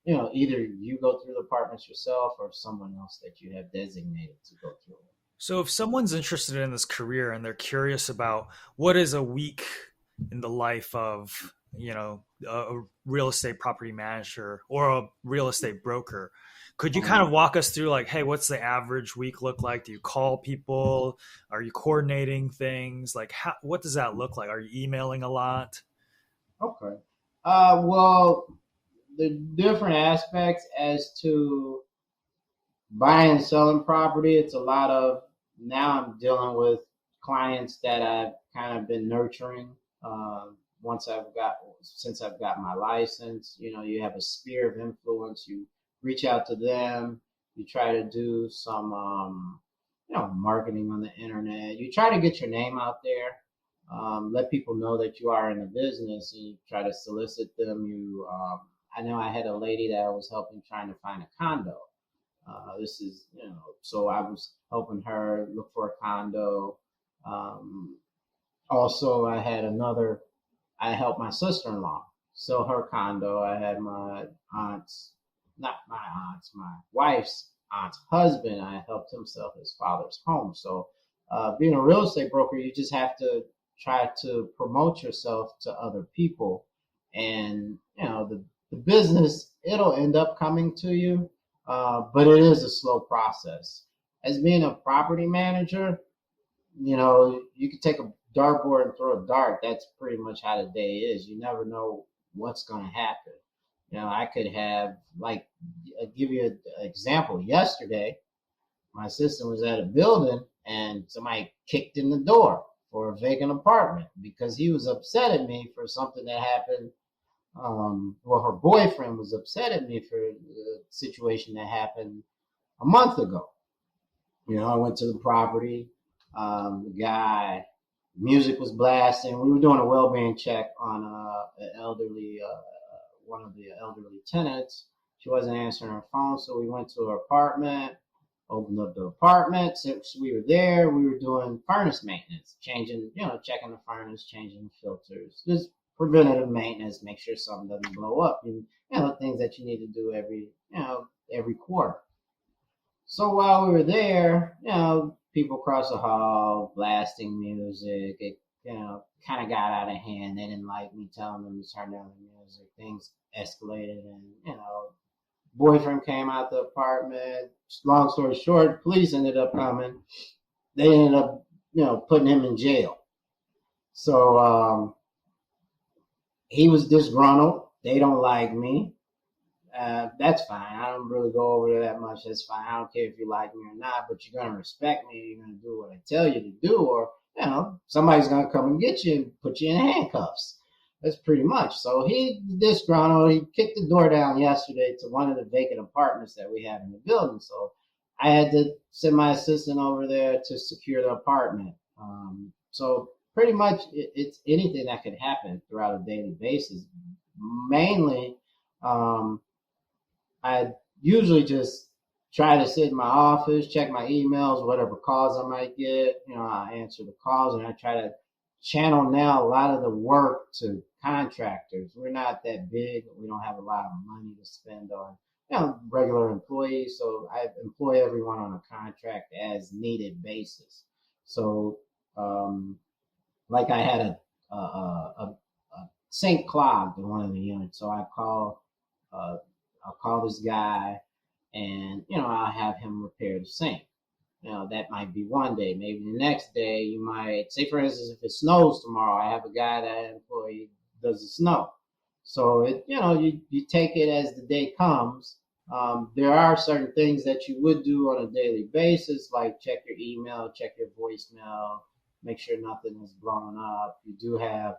either you go through the apartments yourself or someone else that you have designated to go through it.
So if someone's interested in this career and they're curious about what is a week in the life of, a real estate property manager or a real estate broker, could you kind of walk us through like, hey, what's the average week look like? Do you call people? Are you coordinating things? Like, what does that look like? Are you emailing a lot?
Okay. Well, the different aspects as to buying and selling property, it's a lot of, now I'm dealing with clients that I've kind of been nurturing since I've got my license. You have a sphere of influence. You reach out to them. You try to do some, marketing on the internet. You try to get your name out there. Let people know that you are in the business, and you try to solicit them. I know I had a lady that I was helping trying to find a condo. This is, so I was helping her look for a condo. Also, I helped my sister-in-law sell her condo. I had my wife's aunt's husband. I helped him sell his father's home. So being a real estate broker, you just have to try to promote yourself to other people. And, the business, it'll end up coming to you. But it is a slow process. As being a property manager, you can take a dartboard and throw a dart. That's pretty much how the day is. You never know what's going to happen. I could have, like, I'll give you an example. Yesterday, my assistant was at a building and somebody kicked in the door for a vacant apartment because he was upset at me for something that happened. Her boyfriend was upset at me for the situation that happened a month ago. I went to the property. The guy, music was blasting. We were doing a well-being check on an elderly, one of the elderly tenants, She wasn't answering her phone, so we went to her apartment, opened up the apartment. Since we were there, we were doing furnace maintenance, changing, checking the furnace, changing the filters, just preventative maintenance, make sure something doesn't blow up, and things that you need to do every quarter. So while we were there, people across the hall blasting music. It, kind of got out of hand. They didn't like me telling them to turn down the music. Things escalated, and boyfriend came out the apartment. Long story short, police ended up coming. They ended up, putting him in jail. So he was disgruntled. They don't like me. That's fine. I don't really go over there that much. That's fine. I don't care if you like me or not, but you're going to respect me. You're going to do what I tell you to do, or, somebody's going to come and get you and put you in handcuffs. That's pretty much. So he disgruntled. He kicked the door down yesterday to one of the vacant apartments that we have in the building. So I had to send my assistant over there to secure the apartment. So pretty much it's anything that could happen throughout a daily basis. Mainly, I usually just try to sit in my office, check my emails, whatever calls I might get. I answer the calls, and I try to channel now a lot of the work to contractors. We're not that big. We don't have a lot of money to spend on regular employees. So I employ everyone on a contract as needed basis. So like I had a sink clogged in one of the units. So I'll call this guy, and I'll have him repair the sink. That might be one day. Maybe the next day you might say, for instance, if it snows tomorrow, I have a guy that employee does the snow. So you take it as the day comes. There are certain things that you would do on a daily basis, like check your email, check your voicemail, make sure nothing is blowing up. You do have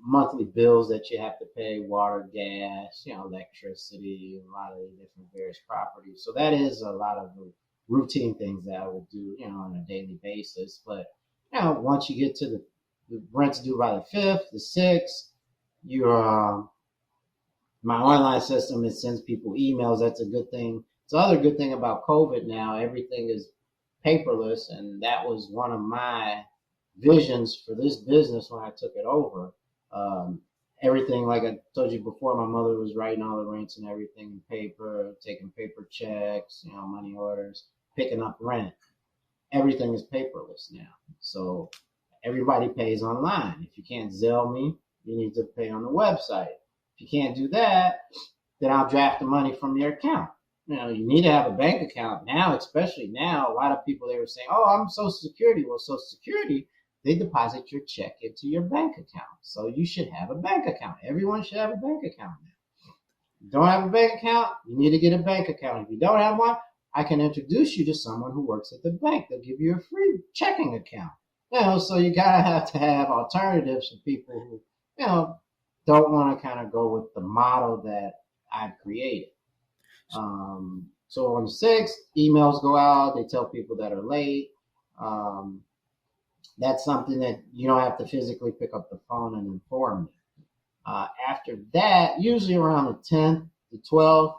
monthly bills that you have to pay, water, gas, electricity, a lot of the different various properties. So that is a lot of the routine things that I would do, on a daily basis. But, once you get to the rent's due by the 5th, the 6th, my online system, it sends people emails. That's a good thing. It's the other good thing about COVID now. Everything is paperless, and that was one of my visions for this business when I took it over. Everything, like I told you before, my mother was writing all the rents and everything in paper, taking paper checks, money orders, picking up rent. Everything is paperless now. So everybody pays online. If you can't Zelle me, you need to pay on the website. If you can't do that, then I'll draft the money from your account. You need to have a bank account now, especially now. A lot of people, they were saying, oh, I'm Social Security. Well, Social Security, they deposit your check into your bank account. So you should have a bank account. Everyone should have a bank account now. If you don't have a bank account, you need to get a bank account. If you don't have one, I can introduce you to someone who works at the bank. They'll give you a free checking account. So you gotta have to have alternatives for people who, don't want to kind of go with the model that I've created. So on the 6th, emails go out. They tell people that are late. That's something that you don't have to physically pick up the phone and inform me. After that, usually around the 10th, the 12th,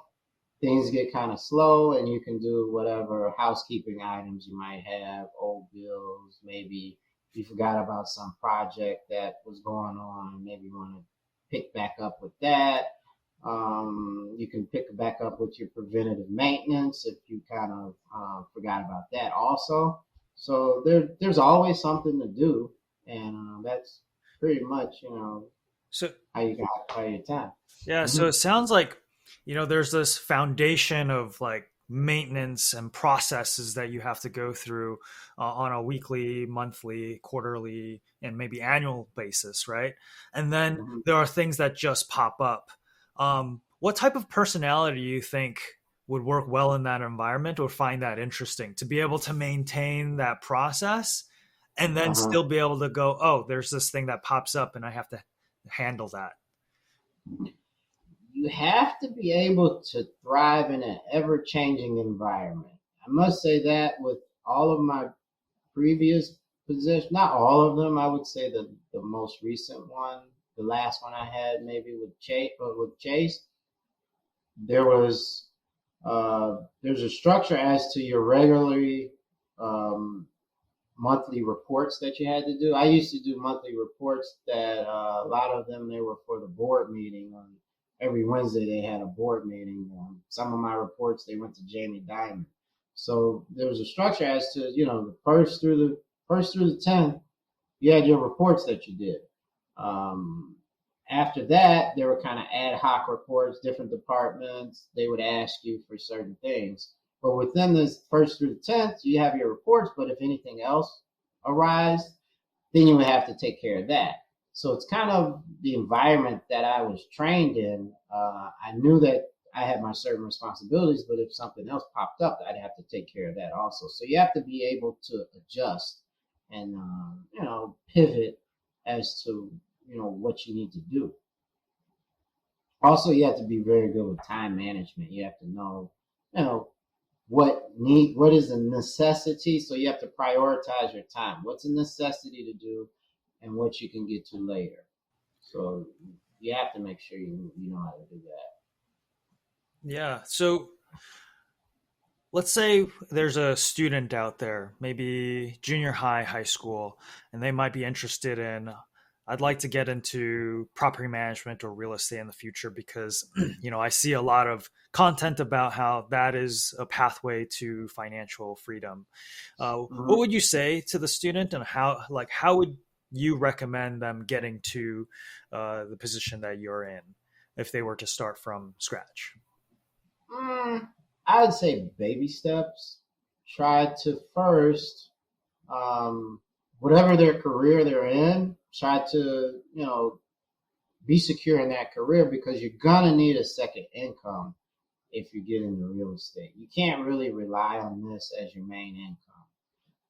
things get kind of slow, and you can do whatever housekeeping items you might have, old bills, maybe you forgot about some project that was going on, maybe you want to pick back up with that. You can pick back up with your preventative maintenance if you kind of forgot about that also. So there's always something to do, and that's pretty much,
so
how you got to play your time.
Yeah, so it sounds like, there's this foundation of like maintenance and processes that you have to go through on a weekly, monthly, quarterly, and maybe annual basis, right? And then there are things that just pop up. What type of personality do you think would work well in that environment or find that interesting to be able to maintain that process and then still be able to go, oh, there's this thing that pops up and I have to handle that?
You have to be able to thrive in an ever-changing environment. I must say that with all of my previous positions, not all of them, I would say the most recent one, the last one I had maybe with Chase, there's a structure as to your regularly um, monthly reports that you had to do. I used to do monthly reports that a lot of them they were for the board meeting. On every Wednesday they had a board meeting. Some of my reports they went to Jamie Dimon. So there was a structure as to the first through the 10th. You had your reports that you did. Um, After that, there were kind of ad hoc reports, different departments. They would ask you for certain things. But within this first through the 10th, you have your reports. But if anything else arises, then you would have to take care of that. So it's kind of the environment that I was trained in. I knew that I had my certain responsibilities, but if something else popped up, I'd have to take care of that also. So you have to be able to adjust and pivot as to what you need to do. Also, you have to be very good with time management. You have to know, you know, what is a necessity. So you have to prioritize your time. What's a necessity to do, and what you can get to later. So you have to make sure you know how to do that.
Yeah. So let's say there's a student out there, maybe junior high, high school, and they might be interested in, I'd like to get into property management or real estate in the future because, I see a lot of content about how that is a pathway to financial freedom. What
Mhm.
would you say to the student, and how would you recommend them getting to the position that you're in if they were to start from scratch?
Mm, I would say baby steps. Try to first, um, whatever their career they're in, try to be secure in that career because you're gonna need a second income if you get into real estate. You can't really rely on this as your main income.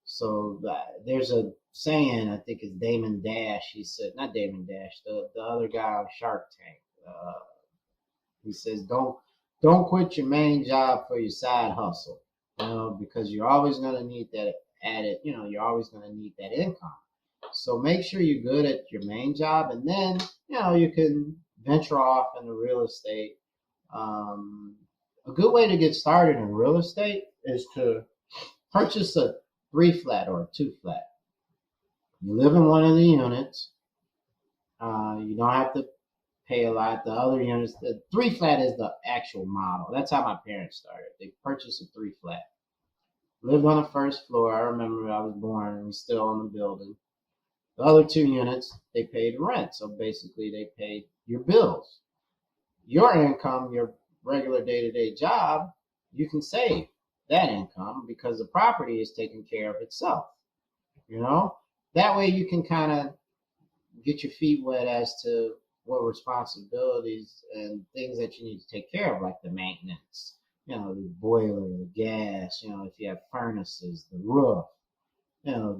So there's a saying, I think it's Damon Dash. He said, not Damon Dash, the other guy on Shark Tank. He says, don't quit your main job for your side hustle, because you're always going to need that added. You're always going to need that income. So make sure you're good at your main job, and then you can venture off into real estate. Um, a good way to get started in real estate is to purchase a three flat or a two flat. You live in one of the units. You don't have to pay a lot. The other units, the three flat is the actual model. That's how my parents started. They purchased a three flat. Lived on the first floor. I remember I was born and we still on the building. The other two units, they paid rent. So basically, they paid your bills. Your income, your regular day to day job, you can save that income because the property is taking care of itself. You know, that way you can kind of get your feet wet as to what responsibilities and things that you need to take care of, like the maintenance, the boiler, the gas, if you have furnaces, the roof,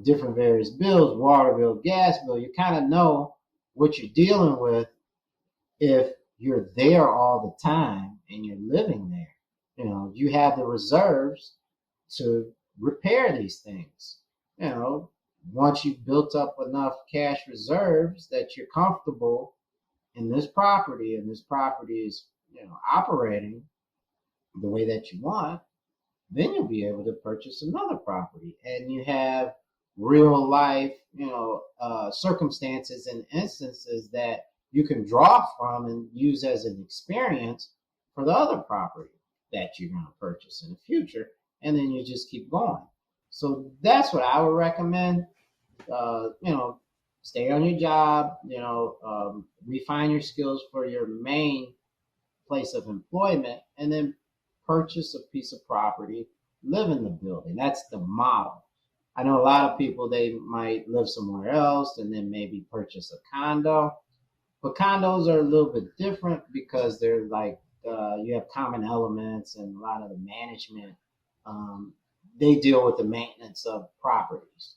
different various bills, water bill, gas bill. You kind of know what you're dealing with if you're there all the time and you're living there. You have the reserves to repair these things. You know, Once you've built up enough cash reserves that you're comfortable in this property and this property is, operating the way that you want, then you'll be able to purchase another property and you have real life, circumstances and instances that you can draw from and use as an experience for the other property that you're going to purchase in the future. And then you just keep going. So that's what I would recommend. Uh, you know, Stay on your job, refine your skills for your main place of employment, and then purchase a piece of property, live in the building. That's the model. I know a lot of people, they might live somewhere else and then maybe purchase a condo, but condos are a little bit different because they're like, you have common elements and a lot of the management. Um, they deal with the maintenance of properties.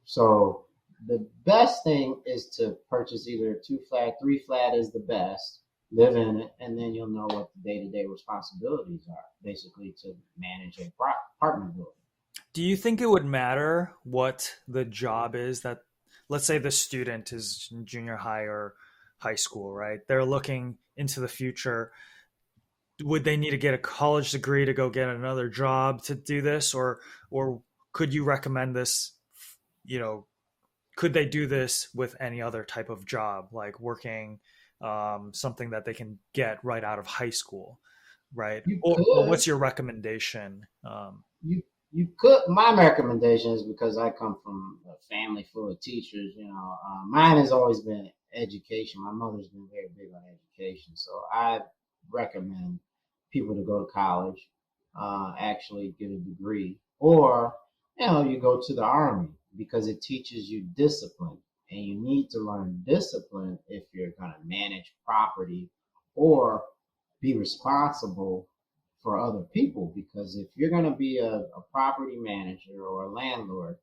So the best thing is to purchase either a two flat, three flat is the best, live in it, and then you'll know what the day to day responsibilities are, basically to manage a apartment building.
Do you think it would matter what the job is that, let's say the student is in junior high or high school, right? They're looking into the future. would they need to get a college degree to go get another job to do this, or could you recommend this, you know, could they do this with any other type of job, like working something that they can get right out of high school, right?
You
Or
could.
what's your recommendation?
You could. My recommendation is, because I come from a family full of teachers. Mine has always been education. My mother's been very big on education, so I recommend people to go to college, actually get a degree, or you go to the army, because it teaches you discipline, and you need to learn discipline if you're going to manage property or be responsible for other people. Because if you're going to be a property manager or a landlord,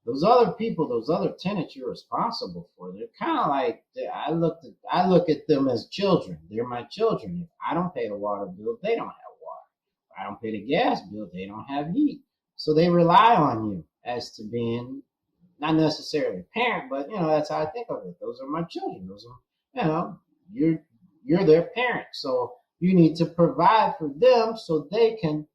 those other people, those other tenants you're responsible for, they're kind of like, I look at them as children. They're my children. If I don't pay the water bill, they don't have water. If I don't pay the gas bill, they don't have heat. So they rely on you as to being not necessarily a parent, but that's how I think of it. Those are my children. Those are, you're their parent. So you need to provide for them so they can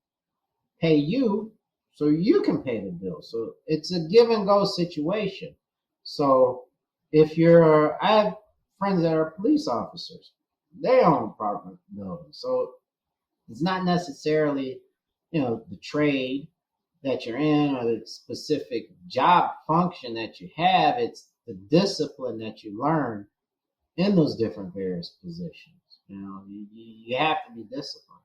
pay you, so you can pay the bill. So it's a give and go situation. So I have friends that are police officers. They own apartment buildings. So it's not necessarily, the trade that you're in or the specific job function that you have. It's the discipline that you learn in those different various positions. You have to be disciplined.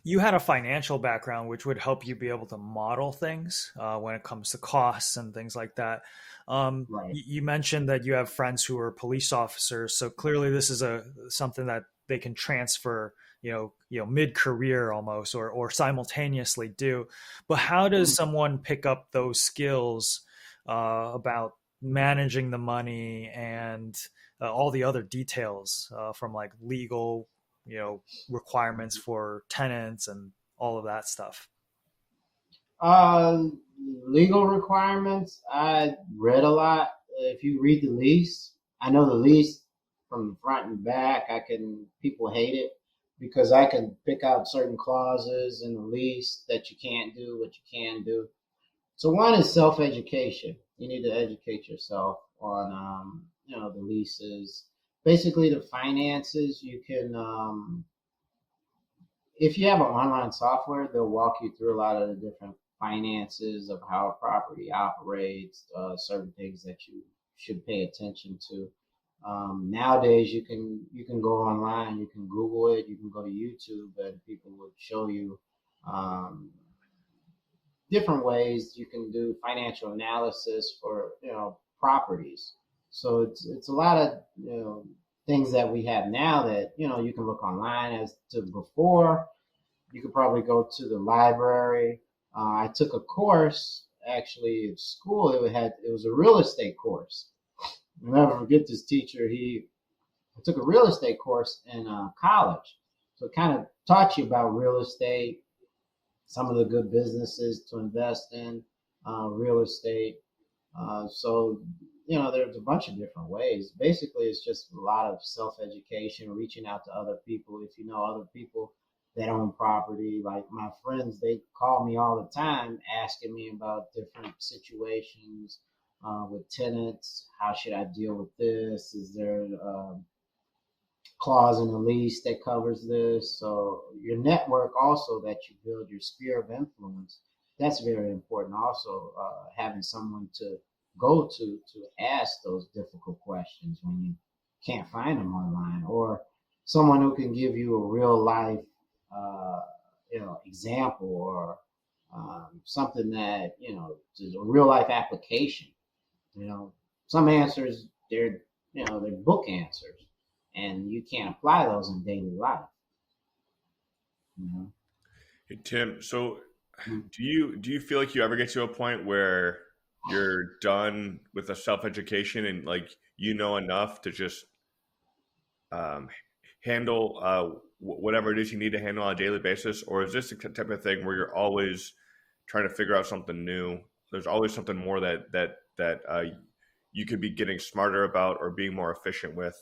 You had a financial background, which would help you be able to model things when it comes to costs and things like that.
Right.
You mentioned that you have friends who are police officers, so clearly this is something that they can transfer, mid-career almost, or simultaneously do. But how does someone pick up those skills about managing the money and all the other details from like legal, requirements for tenants and all of that stuff?
Uh, Legal requirements. I read a lot. If you read the lease, I know the lease from the front and back. People hate it because I can pick out certain clauses in the lease that you can't do, what you can do. So one is self-education. You need to educate yourself on, the leases, basically the finances. You can, if you have an online software, they'll walk you through a lot of the different finances of how a property operates, certain things that you should pay attention to. Nowadays, you can go online, you can Google it, you can go to YouTube, and people would show you um, different ways you can do financial analysis for properties. So it's a lot of things that we have now that you can look online. As to before, you could probably go to the library. I took a course actually at school. It was a real estate course. I'll never forget this teacher. I took a real estate course in college, so it kind of taught you about real estate, some of the good businesses to invest in, real estate. So, there's a bunch of different ways. Basically, it's just a lot of self education, reaching out to other people. If you know other people that own property, like my friends, they call me all the time asking me about different situations with tenants. How should I deal with this? Is there clause in the lease that covers this? So your network also that you build, your sphere of influence, that's very important. Also, having someone to go to ask those difficult questions when you can't find them online, or someone who can give you a real life, uh, example, or something that is a real life application. Some answers, they're book answers, and you can't apply those in daily life. You know?
Hey, Tim, so
Mm.
do you feel like you ever get to a point where you're done with the self education and like you know enough to just um, handle whatever it is you need to handle on a daily basis, or is this the type of thing where you're always trying to figure out something new? There's always something more that you could be getting smarter about or being more efficient with.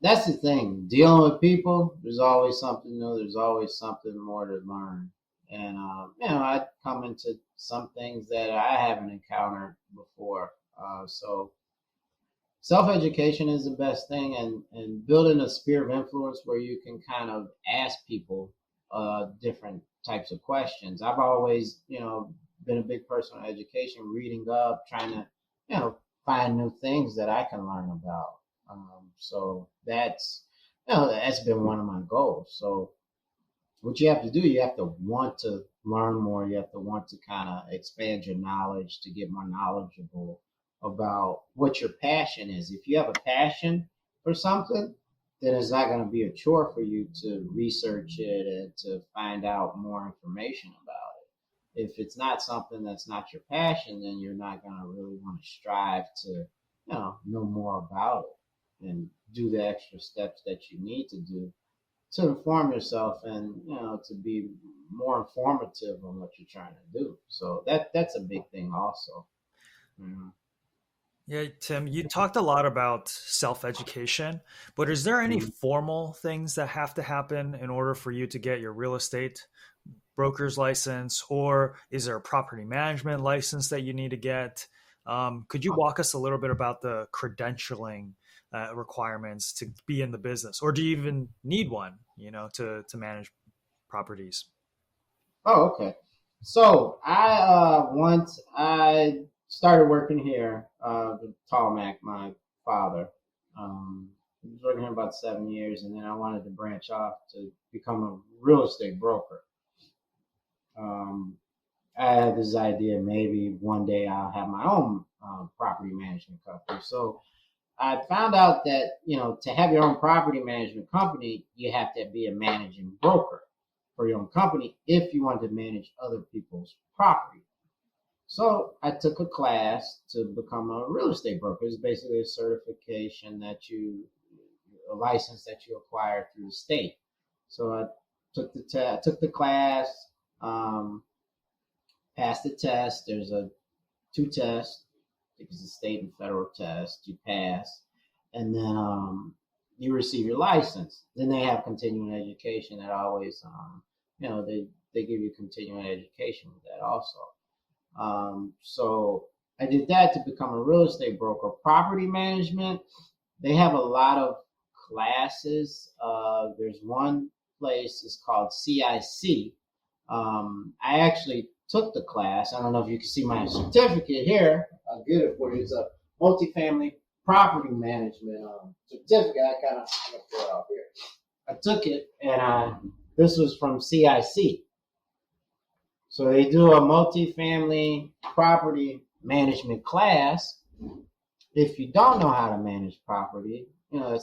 that's the thing. Dealing with people, there's always something new. There's always something more to learn. And I come into some things that I haven't encountered before. So self-education is the best thing, and building a sphere of influence where you can kind of ask people different types of questions. I've always, been a big person on education, reading up, trying to, find new things that I can learn about. So that's been one of my goals. So what you have to do, you have to want to learn more. You have to want to kind of expand your knowledge to get more knowledgeable about what your passion is. If you have a passion for something, then it's not going to be a chore for you to research it and to find out more information about it. If it's not something that's not your passion, then you're not going to really want to strive to, know more about it and do the extra steps that you need to do to inform yourself and to be more informative on what you're trying to do. So that's a big thing also. Mhm.
Yeah, Tim, you talked a lot about self-education, but is there any
Mhm.
formal things that have to happen in order for you to get your real estate broker's license, or is there a property management license that you need to get? Could you walk us a little bit about the credentialing requirements to be in the business, or do you even need one, to manage properties?
Oh, okay. So once I started working here, with Tall Mac, my father, he was working here about 7 years, and then I wanted to branch off to become a real estate broker. Um, I had this idea maybe one day I'll have my own property management company. So I found out that, to have your own property management company, you have to be a managing broker for your own company if you want to manage other people's property. So I took a class to become a real estate broker. It's basically a certification a license that you acquire through the state. So I took the class, um, passed the test. There's two tests. I think it's a state and federal test. You pass, and then you receive your license. Then they have continuing education that always, they give you continuing education with that also. So I did that to become a real estate broker. Property management, they have a lot of classes. There's one place, it's called CIC. I actually took the class. I don't know if you can see my certificate here. I'll get it for you. It's a multifamily property management certificate. I kind of throw it out here. I took it, and this was from CIC. So they do a multifamily property management class. If you don't know how to manage property, I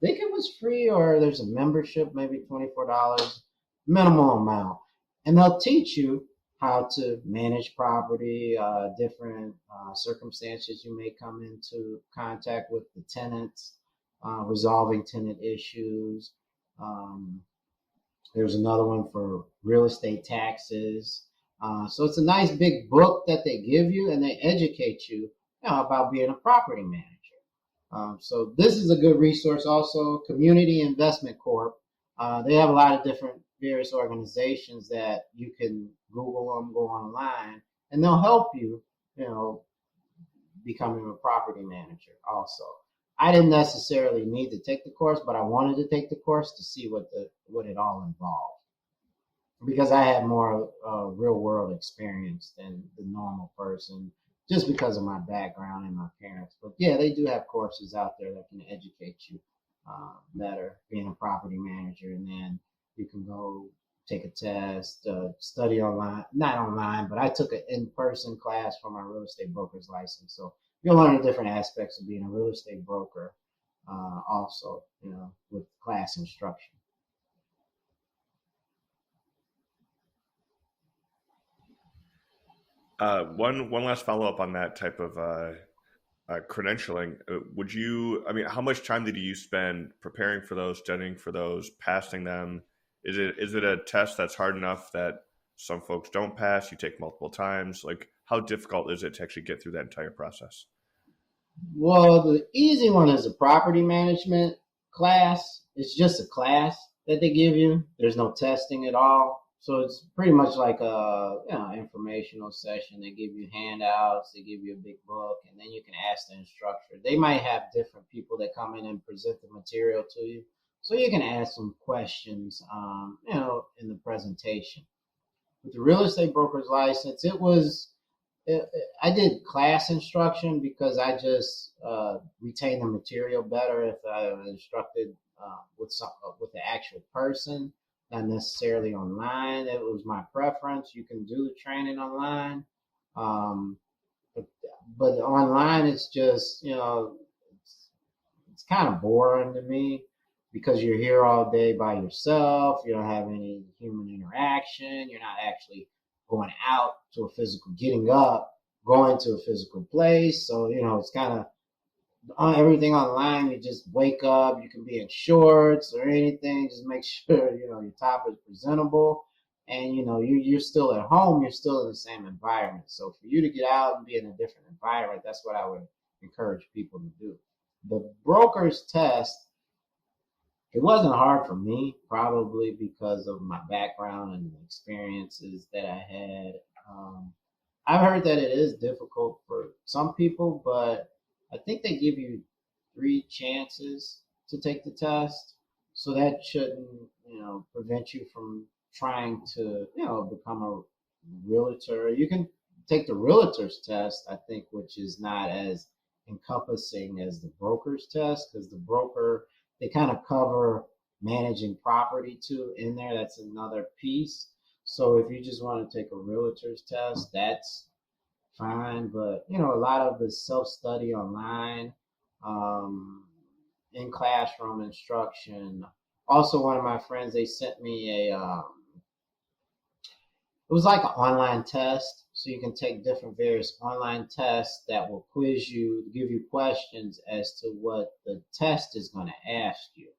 think it was free, or there's a membership, maybe $24 minimum amount, and they'll teach you how to manage property, different circumstances you may come into contact with the tenants, resolving tenant issues. Um, there's another one for real estate taxes. So it's a nice big book that they give you, and they educate you, about being a property manager. So this is a good resource also. Community Investment Corp. They have a lot of different various organizations that you can Google them, go online, and they'll help you, you know, becoming a property manager also. I didn't necessarily need to take the course, but I wanted to take the course to see what it all involved, because I had more real world experience than the normal person, just because of my background and my parents. But yeah, they do have courses out there that can educate you better being a property manager, and then you can go take a test, study online, not online, but I took an in-person class for my real estate broker's license. So you'll learn the different aspects of being a real estate broker, also, with class instruction.
One last follow up on that type of credentialing. Would you? I mean, how much time did you spend preparing for those, studying for those, passing them? Is it a test that's hard enough that some folks don't pass? You take multiple times. Like, how difficult is it to actually get through that entire process?
Well, the easy one is a property management class. It's just a class that they give you. There's no testing at all. So it's pretty much like a informational session. They give you handouts, they give you a big book, and then you can ask the instructor. They might have different people that come in and present the material to you. So you can ask some questions, in the presentation. With the real estate broker's license, I did class instruction because I just retain the material better if I instructed with the actual person, not necessarily online. It was my preference. You can do the training online, um, but, but online it's just it's kind of boring to me because you're here all day by yourself. You don't have any human interaction. You're not actually going out to a physical, getting up, going to a physical place. So, it's kind of on everything online. You just wake up, you can be in shorts or anything. Just make sure, your top is presentable. And, you're still at home. You're still in the same environment. So for you to get out and be in a different environment, that's what I would encourage people to do. The broker's test, it wasn't hard for me, probably because of my background and the experiences that I had. I've heard that it is difficult for some people, but I think they give you 3 chances to take the test. So that shouldn't, prevent you from trying to, become a realtor. You can take the realtor's test, I think, which is not as encompassing as the broker's test, because the broker, they kind of cover managing property too in there. That's another piece. So if you just want to take a realtor's test, that's fine. But a lot of the self-study online, um, in classroom instruction. Also, one of my friends, they sent me it was like an online test. So you can take different various online tests that will quiz you, give you questions as to what the test is going to ask you.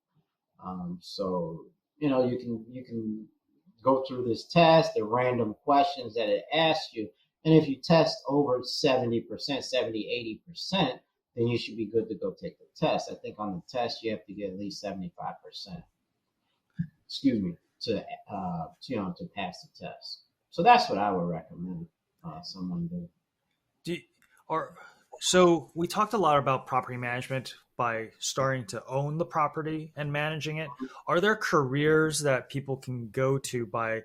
So you can go through this test, the random questions that it asks you, and if you test over 70%, 70, 80%, then you should be good to go take the test. I think on the test you have to get at least 75%. Excuse me, to pass the test. So that's what I would recommend someone do.
Do you, or so we talked a lot about property management by starting to own the property and managing it. Are there careers that people can go to by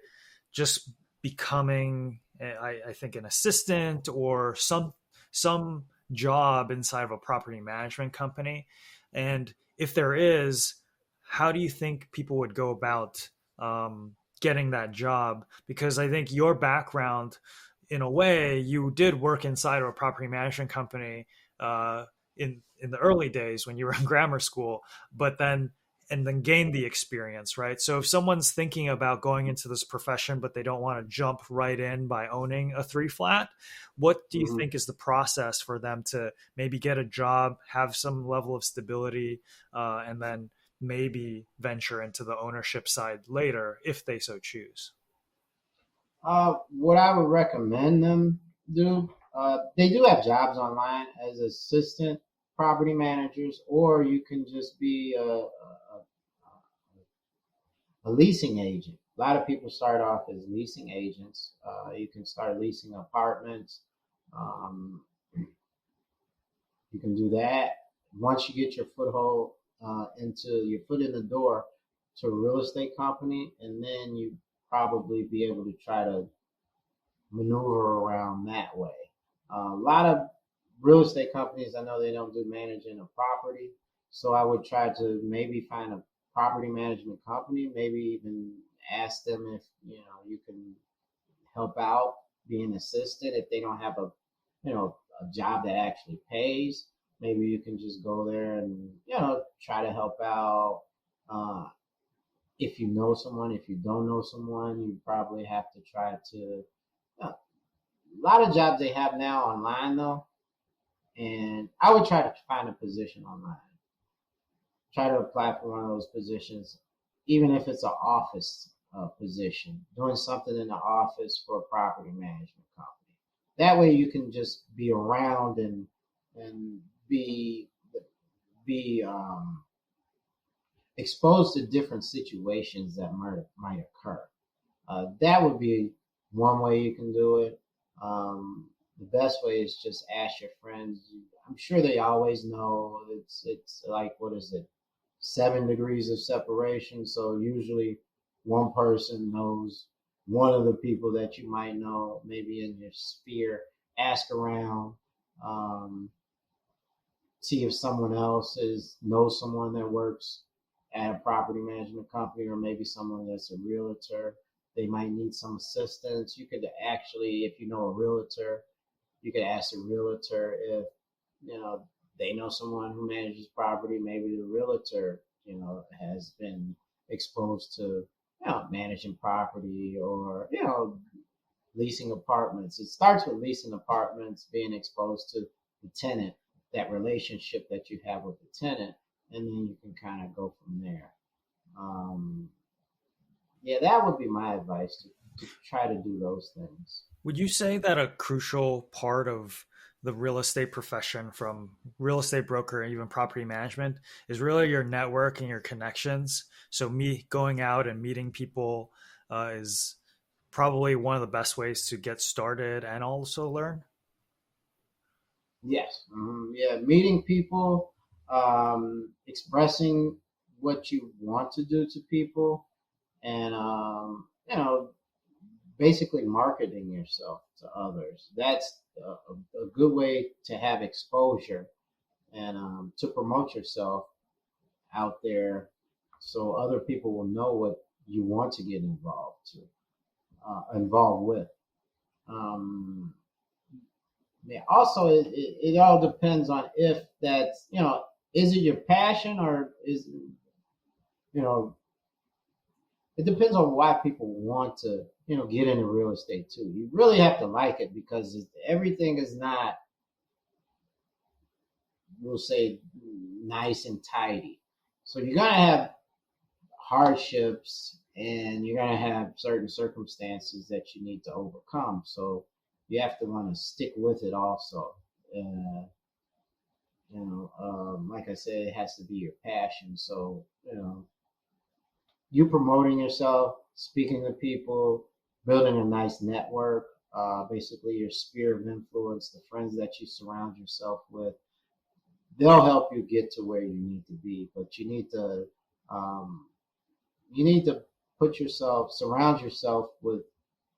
just becoming, I think, an assistant or some job inside of a property management company? And if there is, how do you think people would go about getting that job? Because I think your background, in a way, you did work inside of a property management company in the early days when you were in grammar school, but then gain the experience, right? So if someone's thinking about going into this profession, but they don't want to jump right in by owning a three flat, what do you
Mhm.
think is the process for them to maybe get a job, have some level of stability, and then maybe venture into the ownership side later if they so choose?
What I would recommend them do, they do have jobs online as assistant property managers, or you can just be a leasing agent. A lot of people start off as leasing agents. You can start leasing apartments. Um, you can do that. Once you get your foothold into your foot in the door to a real estate company, and then you probably be able to try to maneuver around that way. A lot of real estate companies, I know they don't do managing a property, so I would try to maybe find a property management company, maybe even ask them if you can help out, be an assistant if they don't have a job that actually pays. Maybe you can just go there and try to help out. Uh, if you know someone, if you don't know someone, you probably have to try to. A lot of jobs they have now online though, and I would try to find a position online. Try to apply for one of those positions, even if it's an office position, doing something in the office for a property management company. That way you can just be around and be be exposed to different situations that might occur. That would be one way you can do it. The best way is just ask your friends. I'm sure they always know. It's like, what is it, 7 degrees of separation. So usually one person knows one of the people that you might know, maybe in your sphere. Ask around. Um, See if someone else knows someone that works at a property management company, or maybe someone that's a realtor. They might need some assistance. You could actually, if you know a realtor, you could ask the realtor if they know someone who manages property. Maybe the realtor has been exposed to managing property, or leasing apartments. It starts with leasing apartments, being exposed to the tenant, that relationship that you have with the tenant, and then you can kind of go from there. Yeah, that would be my advice, to try to do those things.
Would you say that a crucial part of the real estate profession, from real estate broker and even property management, is really your network and your connections? So me going out and meeting people is probably one of the best ways to get started and also learn.
Yes. Yeah, meeting people, expressing what you want to do to people, and basically marketing yourself to others. That's a good way to have exposure, and to promote yourself out there, so other people will know what you want to get involved with. Um, yeah. Also, it all depends on if that's, is it your passion, or you know it depends on why people want to get into real estate too. You really have to like it, because everything is not, we'll say, nice and tidy. So you're gonna have hardships, and you're gonna have certain circumstances that you need to overcome. So you have to want to stick with it also. Uh, like I said, it has to be your passion. So you promoting yourself, speaking to people, building a nice network, basically your sphere of influence, the friends that you surround yourself with, they'll help you get to where you need to be. But um, you need to surround yourself with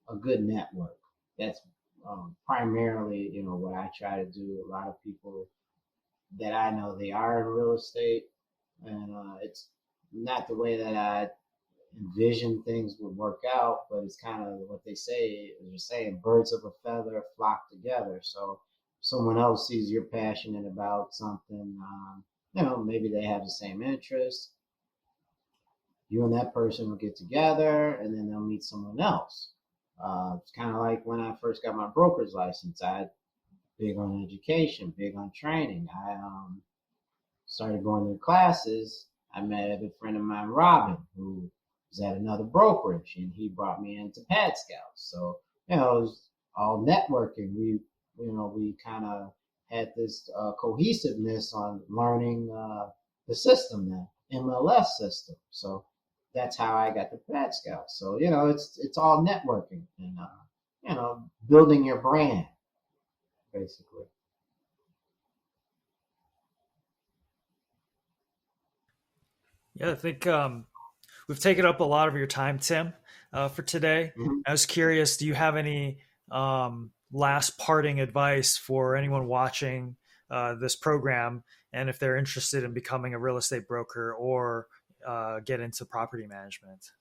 a good network. That's primarily, what I try to do. A lot of people that I know, they are in real estate, and it's not the way that I envision things would work out, but it's kind of what they say. They're saying birds of a feather flock together. So someone else sees you're passionate about something, maybe they have the same interests. You and that person will get together, and then they'll meet someone else. It's kind of like when I first got my broker's license. I big on education, big on training. I started going to classes. I met a good friend of mine, Robin, who was at another brokerage, and he brought me into Pad Scouts. So it was all networking. We kind of had this cohesiveness on learning the system, the MLS system. So that's how I got the Pad Scouts. So it's all networking, and building your brand, basically.
Yeah, I think we've taken up a lot of your time, Tim, for today.
Mm-hmm.
I was curious, do you have any last parting advice for anyone watching this program, and if they're interested in becoming a real estate broker or get into property management?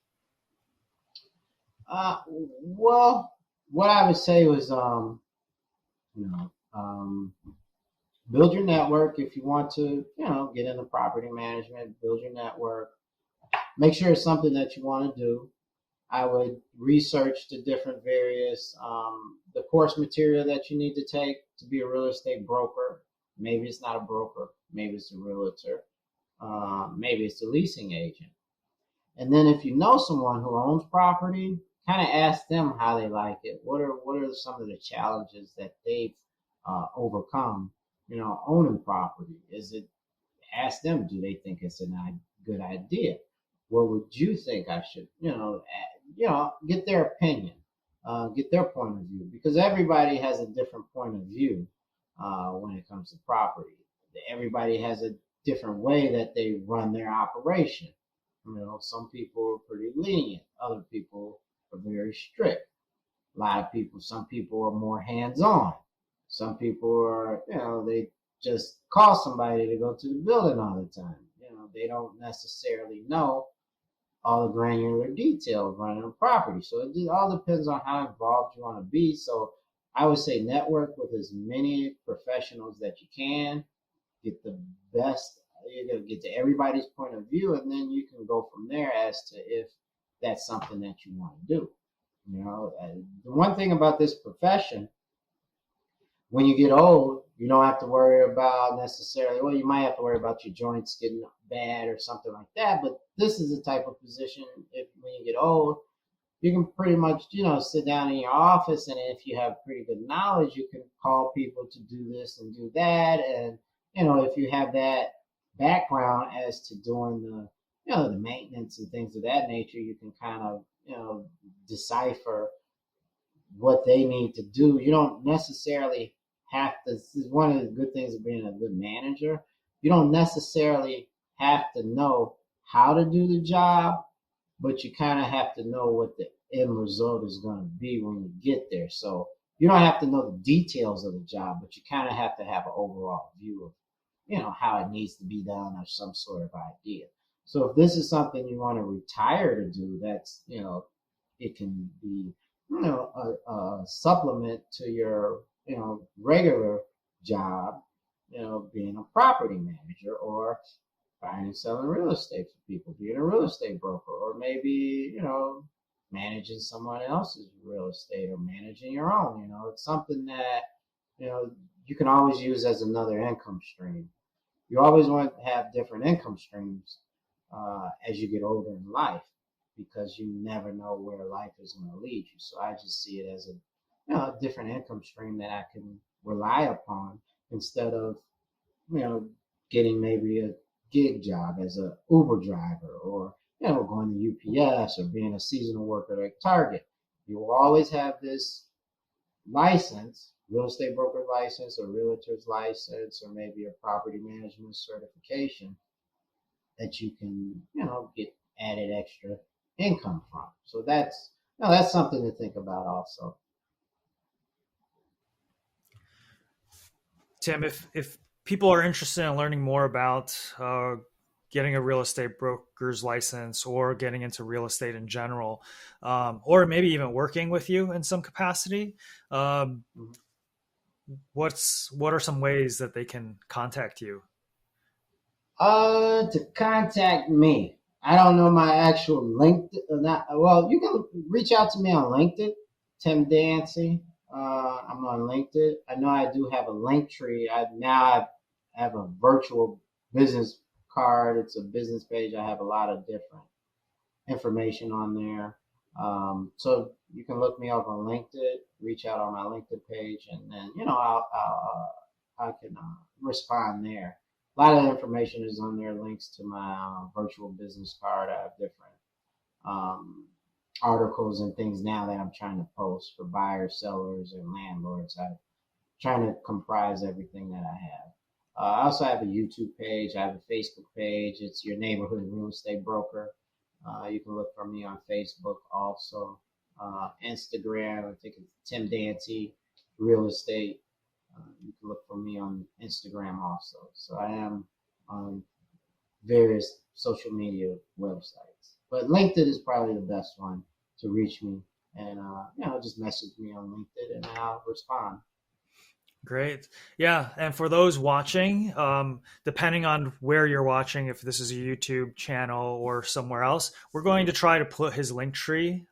Well, what I would say was, build your network. If you want to, get into property management, build your network. Make sure it's something that you want to do. I would research the different various, the course material that you need to take to be a real estate broker. Maybe it's not a broker. Maybe it's a realtor. Maybe it's a leasing agent. And then if you know someone who owns property, kind of ask them how they like it. What are some of the challenges that they've overcome owning property? Is it, ask them, do they think it's a good idea? What would you think I should, get their opinion, get their point of view, because everybody has a different point of view when it comes to property. Everybody has a different way that they run their operation. Some people are pretty lenient, other people are very strict. Some people are more hands-on. Some people are, they just call somebody to go to the building all the time. They don't necessarily know all the granular details running a property. So it all depends on how involved you want to be. So I would say network with as many professionals that you can, get the best, get to everybody's point of view, and then you can go from there as to if that's something that you want to do. The one thing about this profession, when you get old, you don't have to worry about necessarily, well, you might have to worry about your joints getting bad or something like that, but this is the type of position, when you get old, you can pretty much, sit down in your office, and if you have pretty good knowledge, you can call people to do this and do that. And, if you have that background as to doing the maintenance and things of that nature, you can kind of, decipher what they need to do. You don't necessarily have to, this is one of the good things of being a good manager. You don't necessarily have to know how to do the job, but you kind of have to know what the end result is going to be when you get there. So you don't have to know the details of the job, but you kind of have to have an overall view of, how it needs to be done or some sort of idea. So if this is something you want to retire to do, that's, it can be, a supplement to your, regular job, being a property manager or buying and selling real estate for people, being a real estate broker, or maybe, managing someone else's real estate or managing your own. It's something that, you can always use as another income stream. You always want to have different income streams as you get older in life, because you never know where life is going to lead you. So I just see it as a different income stream that I can rely upon instead of, getting maybe a gig job as a Uber driver, or, going to UPS or being a seasonal worker at Target. You will always have this license, real estate broker license or realtor's license, or maybe a property management certification that you can, get added extra income from. So that's something to think about also.
Tim, if people are interested in learning more about getting a real estate broker's license or getting into real estate in general, or maybe even working with you in some capacity, what are some ways that they can contact you?
To contact me, I don't know my actual LinkedIn. Well, you can reach out to me on LinkedIn, Tim Dancy. I'm on LinkedIn. I know I do have a link tree. I have a virtual business card. It's a business page. I have a lot of different information on there. So you can look me up on LinkedIn, reach out on my LinkedIn page, and then, I can respond there. A lot of information is on there, links to my virtual business card. I have different articles and things now that I'm trying to post for buyers, sellers, and landlords. I'm trying to comprise everything that I have. I also have a YouTube page. I have a Facebook page. It's Your Neighborhood Real Estate Broker. You can look for me on Facebook also. Instagram, I think it's Tim Dancy Real Estate. You can look for me on Instagram also. So I am on various social media websites. But LinkedIn is probably the best one to reach me. And, just message me on LinkedIn and I'll respond.
Great. Yeah. And for those watching, depending on where you're watching, if this is a YouTube channel or somewhere else, we're going to try to put his Linktree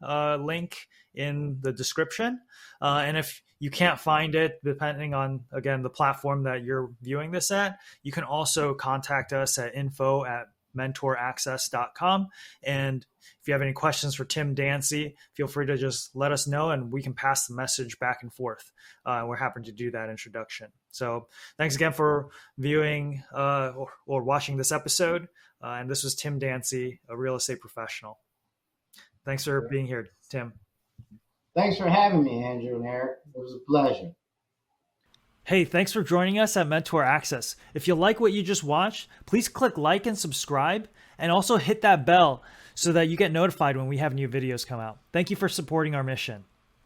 link in the description. And if you can't find it, depending on, again, the platform that you're viewing this at, you can also contact us at info@masterclassrealestate.com. mentoraccess.com. And if you have any questions for Tim Dancy, feel free to just let us know and we can pass the message back and forth. We're happy to do that introduction. So thanks again for viewing or watching this episode. And this was Tim Dancy, a real estate professional. Thanks for being here, Tim.
Thanks for having me, Andrew and Eric. It was a pleasure.
Hey, thanks for joining us at Mentor Access. If you like what you just watched, please click like and subscribe, and also hit that bell so that you get notified when we have new videos come out. Thank you for supporting our mission.